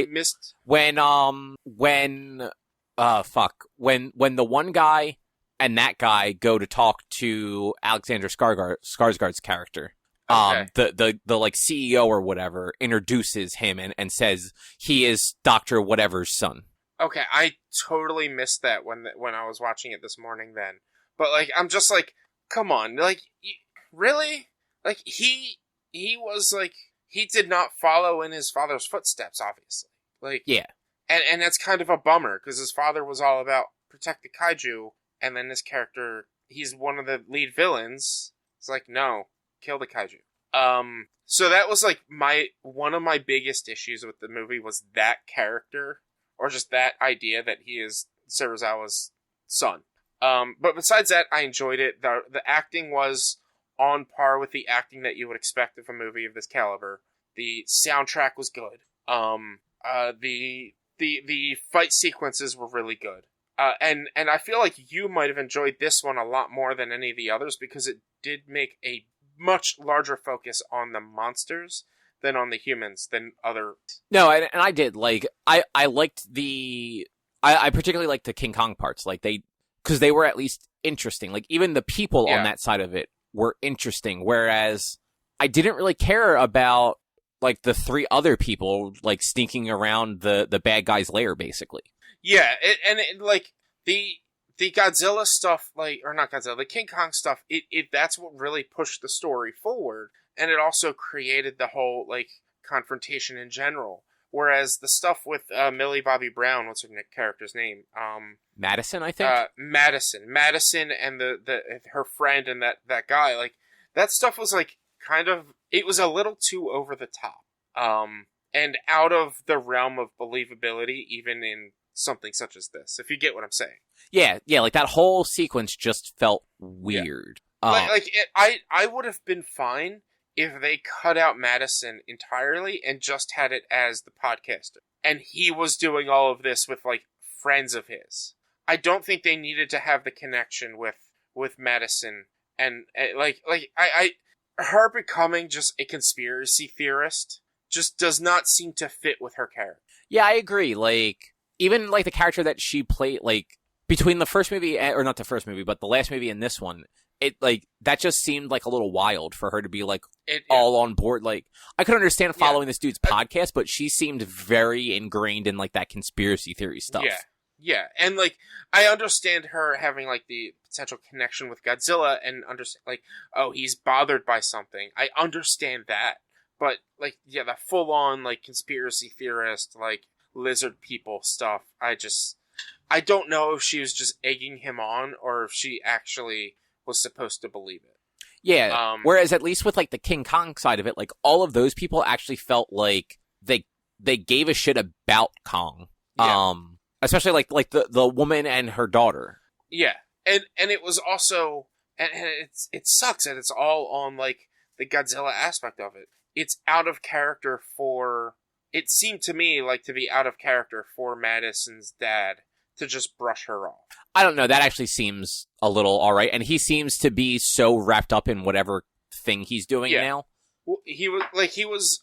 missed when the one guy and that guy go to talk to Alexander Skarsgård's character. Okay. The like CEO or whatever introduces him and says he is Dr. Whatever's son. Okay, I totally missed that when I was watching it this morning then. But like I'm just like, come on, like really? Like he was like he did not follow in his father's footsteps, obviously. Like yeah. And that's kind of a bummer because his father was all about protect the kaiju, and then this character, he's one of the lead villains. It's like, no, kill the kaiju. So that was like one of my biggest issues with the movie was that character, or just that idea that he is Serizawa's son. But besides that, I enjoyed it. The acting was on par with the acting that you would expect of a movie of this caliber. The soundtrack was good. The fight sequences were really good. And I feel like you might have enjoyed this one a lot more than any of the others because it did make a much larger focus on the monsters than on the humans than other. No, and I did. Like, I liked I particularly liked the King Kong parts. Like, because they were at least interesting. Like, even the people on that side of it were interesting. Whereas I didn't really care about, like, the three other people, like, sneaking around the bad guy's lair, basically. Yeah, like, the Godzilla stuff, like, or not Godzilla, the King Kong stuff, that's what really pushed the story forward. And it also created the whole, like, confrontation in general. Whereas the stuff with Millie Bobby Brown, what's her character's name? Madison, I think? Madison and her friend and that guy, like, that stuff was, like, kind of, it was a little too over the top. And out of the realm of believability, even in something such as this, if you get what I'm saying. Yeah, like, that whole sequence just felt weird. Yeah. I would have been fine if they cut out Madison entirely and just had it as the podcaster. And he was doing all of this with, like, friends of his. I don't think they needed to have the connection with Madison. And, her becoming just a conspiracy theorist just does not seem to fit with her character. Yeah, I agree. Like, even, like, the character that she played, like, between the first movie, or not the first movie, but the last movie and this one, it, like, that just seemed, like, a little wild for her to be, like, all on board. Like, I could understand following this dude's podcast, but she seemed very ingrained in, like, that conspiracy theory stuff. Yeah. And, like, I understand her having, like, the potential connection with Godzilla and understand, like, oh, he's bothered by something. I understand that. But, like, yeah, the full-on, like, conspiracy theorist, like, lizard people stuff, I don't know if she was just egging him on or if she actually was supposed to believe it. Yeah, whereas at least with, like, the King Kong side of it, like, all of those people actually felt like they gave a shit about Kong. Yeah. Especially, like the woman and her daughter. Yeah, and it was also, and it sucks that it's all on, like, the Godzilla aspect of it. It's out of character for, it seemed to me like to be out of character for Madison's dad to just brush her off. I don't know, that actually seems a little alright, and he seems to be so wrapped up in whatever thing he's doing now. Well, he was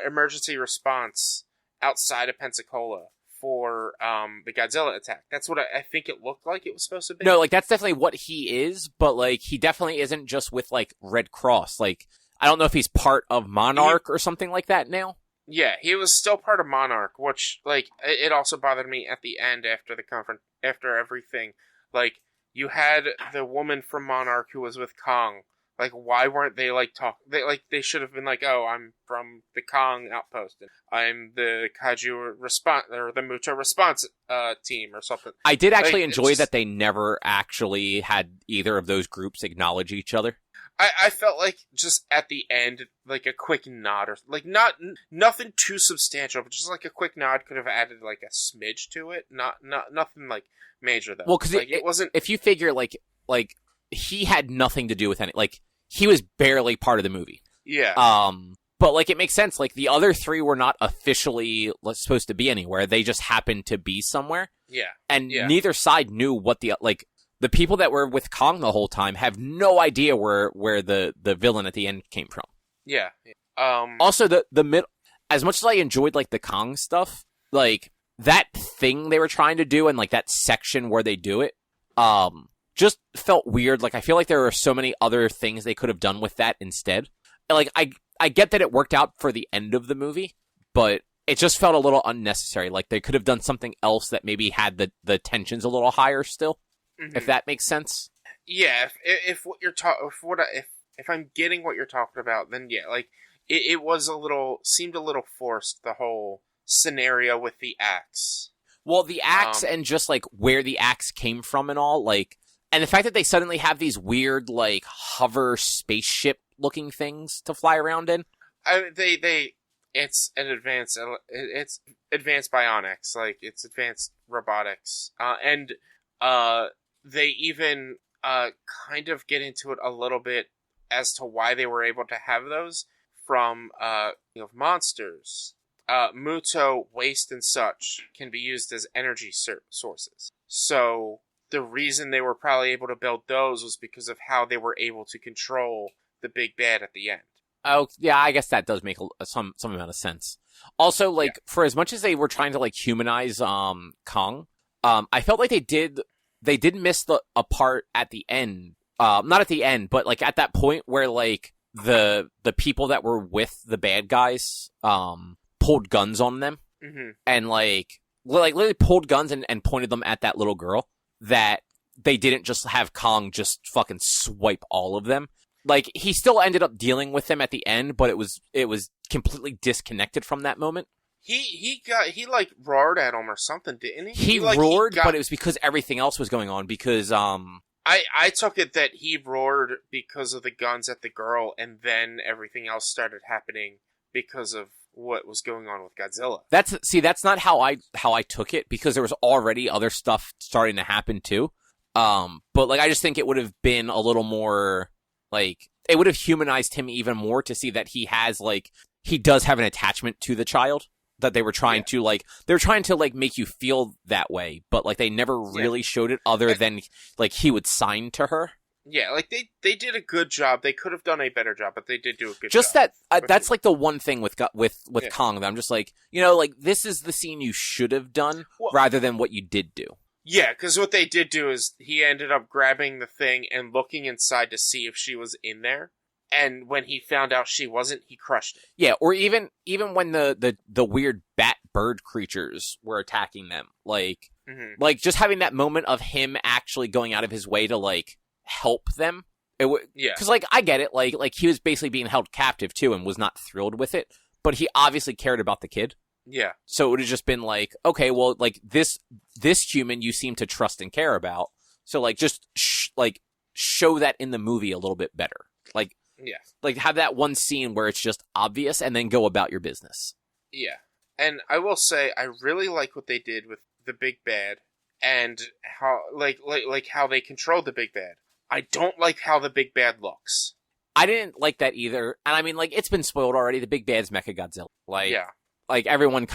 emergency response outside of Pensacola for the Godzilla attack. That's what I think it looked like it was supposed to be. No, like, that's definitely what he is, but, like, he definitely isn't just with, like, Red Cross. Like, I don't know if he's part of Monarch or something like that now. Yeah, he was still part of Monarch, which, like, it also bothered me at the end after the conference, after everything. Like, you had the woman from Monarch who was with Kong. Like, why weren't they, like, they should have been like, oh, I'm from the Kong outpost, and I'm the Kaiju response, or the Muto response, team, or something. I did actually enjoy that they never actually had either of those groups acknowledge each other. I felt like just at the end, like a quick nod, or like nothing too substantial, but just like a quick nod could have added like a smidge to it. Nothing like major though. Well, because like, it wasn't. If you figure like he had nothing to do with any, like he was barely part of the movie. Yeah. But like it makes sense. Like the other three were not officially supposed to be anywhere. They just happened to be somewhere. Yeah. And neither side knew what the people that were with Kong the whole time have no idea where the villain at the end came from. Yeah. Also, the mid, as much as I enjoyed like the Kong stuff, like that thing they were trying to do and like that section where they do it, just felt weird. Like I feel like there were so many other things they could have done with that instead. Like I get that it worked out for the end of the movie, but it just felt a little unnecessary. Like they could have done something else that maybe had the tensions a little higher still. Mm-hmm. If that makes sense. Yeah, if what you're if I'm getting what you're talking about, then yeah, like it was seemed a little forced, the whole scenario with the axe. Well, the axe and just like where the axe came from and all, like, and the fact that they suddenly have these weird like hover spaceship looking things to fly around in. It's an advanced, it's advanced bionics, like it's advanced robotics, and they even kind of get into it a little bit as to why they were able to have those from monsters. Muto, waste, and such can be used as energy sources. So the reason they were probably able to build those was because of how they were able to control the big bad at the end. Oh, yeah, I guess that does make some amount of sense. Also, like, for as much as they were trying to, like, humanize Kong, I felt like they did miss a part at the end. Not at the end, but, like, at that point where, like, the people that were with the bad guys pulled guns on them. Mm-hmm. And, like, literally pulled guns and pointed them at that little girl, that they didn't just have Kong just fucking swipe all of them. Like, he still ended up dealing with them at the end, but it was completely disconnected from that moment. He like roared at him or something, didn't he? He roared, but it was because everything else was going on. Because I took it that he roared because of the guns at the girl, and then everything else started happening because of what was going on with Godzilla. That's not how I took it, because there was already other stuff starting to happen too. But like I just think it would have been a little more. Like, it would have humanized him even more to see that he does have an attachment to the child, that they were trying to, like, they're trying to, like, make you feel that way, but, like, they never really showed it other than, like, he would sign to her. Yeah, like, they did a good job. They could have done a better job, but they did do a good job. Just that, that's, like, the one thing with Kong that I'm just like, like, this is the scene you should have done rather than what you did do. Yeah, because what they did do is he ended up grabbing the thing and looking inside to see if she was in there. And when he found out she wasn't, he crushed it. Yeah, or even when the weird bat bird creatures were attacking them. Like, like just having that moment of him actually going out of his way to, like, help them. Because, like, I get it. Like he was basically being held captive, too, and was not thrilled with it. But he obviously cared about the kid. Yeah. So it would have just been like, okay, well, like, this human you seem to trust and care about. So, like, just, show that in the movie a little bit better. Like, yeah. Like, have that one scene where it's just obvious and then go about your business. Yeah. And I will say, I really like what they did with the big bad and how, like how they controlled the big bad. I don't like how the big bad looks. I didn't like that either. And I mean, like, it's been spoiled already. The big bad's Mechagodzilla. Like, yeah. Like, everyone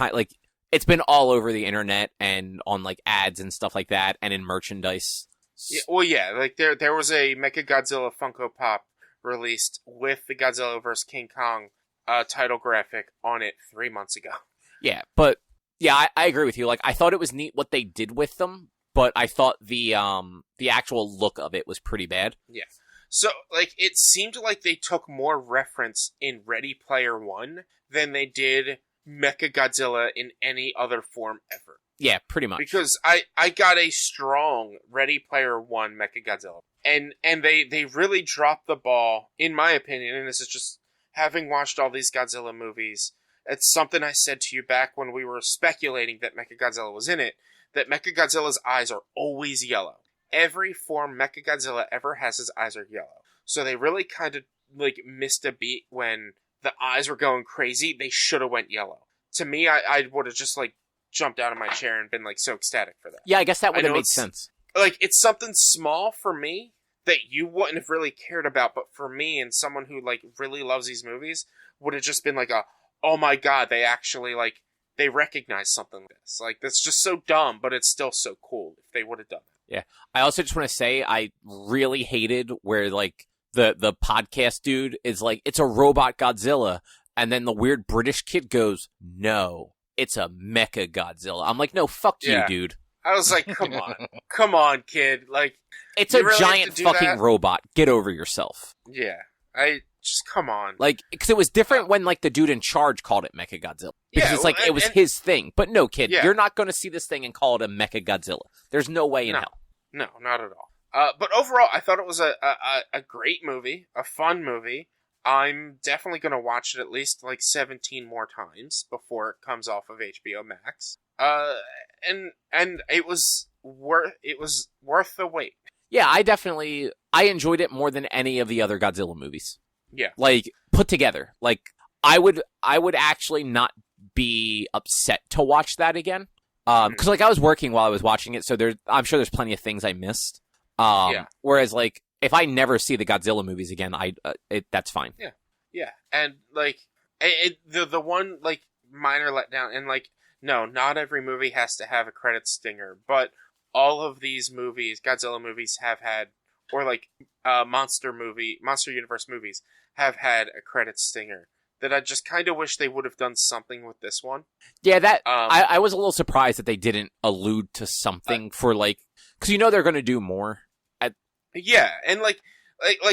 it's been all over the internet and on, like, ads and stuff like that and in merchandise. Yeah, well, yeah, like, there was a Mechagodzilla Funko Pop released with the Godzilla vs. King Kong title graphic on it 3 months ago. Yeah, but Yeah, I agree with you. Like, I thought it was neat what they did with them, but I thought the actual look of it was pretty bad. Yeah. So, like, it seemed like they took more reference in Ready Player One than they did Mechagodzilla in any other form ever. Yeah, pretty much. Because I got a strong Ready Player One Mechagodzilla. And they really dropped the ball, in my opinion, and this is just having watched all these Godzilla movies. It's something I said to you back when we were speculating that Mechagodzilla was in it, that Mechagodzilla's eyes are always yellow. Every form Mechagodzilla ever has, his eyes are yellow. So they really kind of, like, missed a beat when the eyes were going crazy. They should have went yellow. To me, I would have just, like, jumped out of my chair and been, like, so ecstatic for that. Yeah, I guess that would have made sense. Like, it's something small for me that you wouldn't have really cared about, but for me and someone who, like, really loves these movies, would have just been like oh my god, they actually, like, they recognize something like this. Like, that's just so dumb, but it's still so cool if they would have done it. Yeah. I also just want to say I really hated where, like, the podcast dude is like, it's a robot Godzilla, and then the weird British kid goes, no, it's a Mecha Godzilla. I'm like, no, fuck you, dude. I was like, come on, kid. Like, it's a really giant fucking robot. Get over yourself. Yeah. Just come on. Like, because it was different when, like, the dude in charge called it Mechagodzilla. Because it's like, it was his thing. But no, kid, you're not going to see this thing and call it a Mechagodzilla. There's no way in hell. No, not at all. But overall, I thought it was a great movie, a fun movie. I'm definitely going to watch it at least, like, 17 more times before it comes off of HBO Max. And it was worth the wait. Yeah, I enjoyed it more than any of the other Godzilla movies. Yeah. Like, put together. Like, I would actually not be upset to watch that again. Because, like, I was working while I was watching it, so I'm sure there's plenty of things I missed. Whereas, like, if I never see the Godzilla movies again, that's fine. Yeah. Yeah. And, like, the one, like, minor letdown, and, like, no, not every movie has to have a credit stinger, but all of these movies, Godzilla movies, have had, or, like, Monster Universe movies, have had a credit stinger. That I just kind of wish they would have done something with this one. Yeah, that I was a little surprised that they didn't allude to something for, like, because they're going to do more. Yeah, and like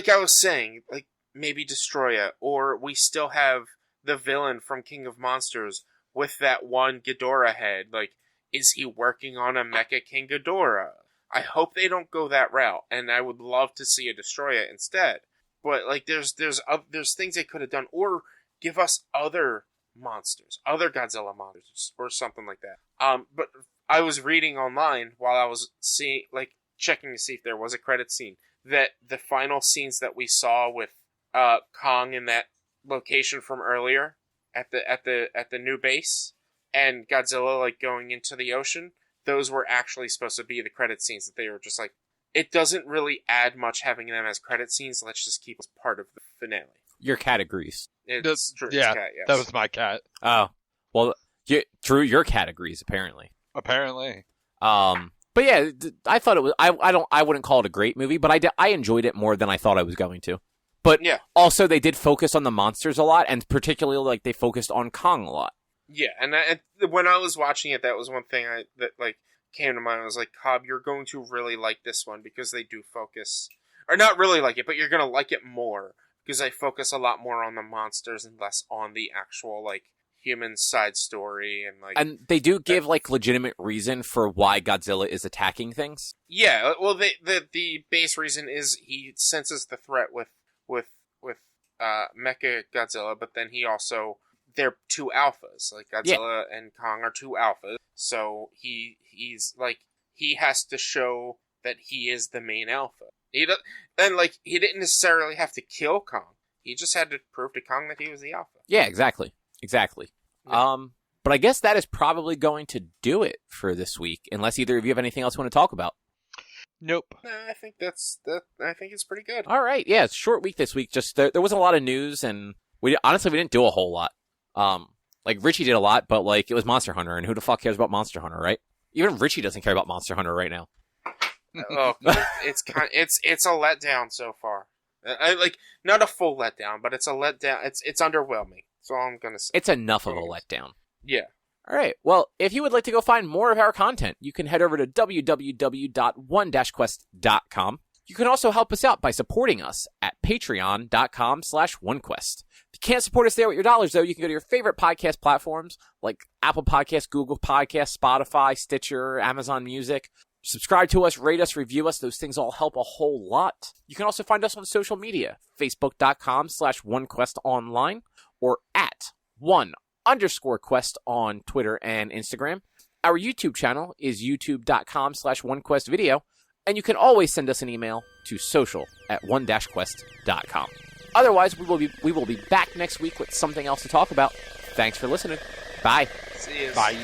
I was saying, like, maybe Destroya, or we still have the villain from King of Monsters with that one Ghidorah head. Like, is he working on a Mecha King Ghidorah? I hope they don't go that route, and I would love to see a Destroya instead. But, like, there's things they could have done, or give us other monsters, other Godzilla monsters, or something like that. But I was reading online while I was checking to see if there was a credit scene, that the final scenes that we saw with Kong in that location from earlier at the new base, and Godzilla, like, going into the ocean, those were actually supposed to be the credit scenes. That they were just like, it doesn't really add much having them as credit scenes. Let's just keep as part of the finale. Your cat agrees. It's Drew's cat, yes. That was my cat. Oh, well, Drew, your cat agrees, apparently. Apparently. But yeah, I thought it was. I wouldn't call it a great movie, but I enjoyed it more than I thought I was going to. But yeah, also they did focus on the monsters a lot, and particularly, like, they focused on Kong a lot. Yeah, and when I was watching it, that was one thing that came to mind. I was like, Cobb, you're going to really like this one because they do focus, or not really like it, but you're going to like it more because they focus a lot more on the monsters and less on the actual, like, human side story, and they do give, like, legitimate reason for why Godzilla is attacking things. Yeah, well, the base reason is he senses the threat with Mecha Godzilla, but then they're two alphas. Like, Godzilla and Kong are two alphas, so he's like, he has to show that he is the main alpha. He didn't necessarily have to kill Kong. He just had to prove to Kong that he was the alpha. Yeah, exactly. Yeah. But I guess that is probably going to do it for this week, unless either of you have anything else you want to talk about. Nope. I think I think it's pretty good. All right. Yeah, it's a short week this week. Just there wasn't a lot of news, and we didn't do a whole lot. Like, Richie did a lot, but, like, it was Monster Hunter, and who the fuck cares about Monster Hunter, right? Even Richie doesn't care about Monster Hunter right now. Oh, it's a letdown so far. Not a full letdown, but it's a letdown. It's underwhelming. That's all I'm gonna say. It's enough of a letdown. Yeah. All right. Well, if you would like to go find more of our content, you can head over to www.one-quest.com. You can also help us out by supporting us at patreon.com/onequest. If you can't support us there with your dollars, though, you can go to your favorite podcast platforms like Apple Podcasts, Google Podcasts, Spotify, Stitcher, Amazon Music. Subscribe to us, rate us, review us. Those things all help a whole lot. You can also find us on social media, facebook.com/onequestonline or at @1_quest on Twitter and Instagram. Our YouTube channel is youtube.com/onequestvideo. And you can always send us an email to social@one-quest.com. Otherwise, we will be back next week with something else to talk about. Thanks for listening. Bye. See you. Bye.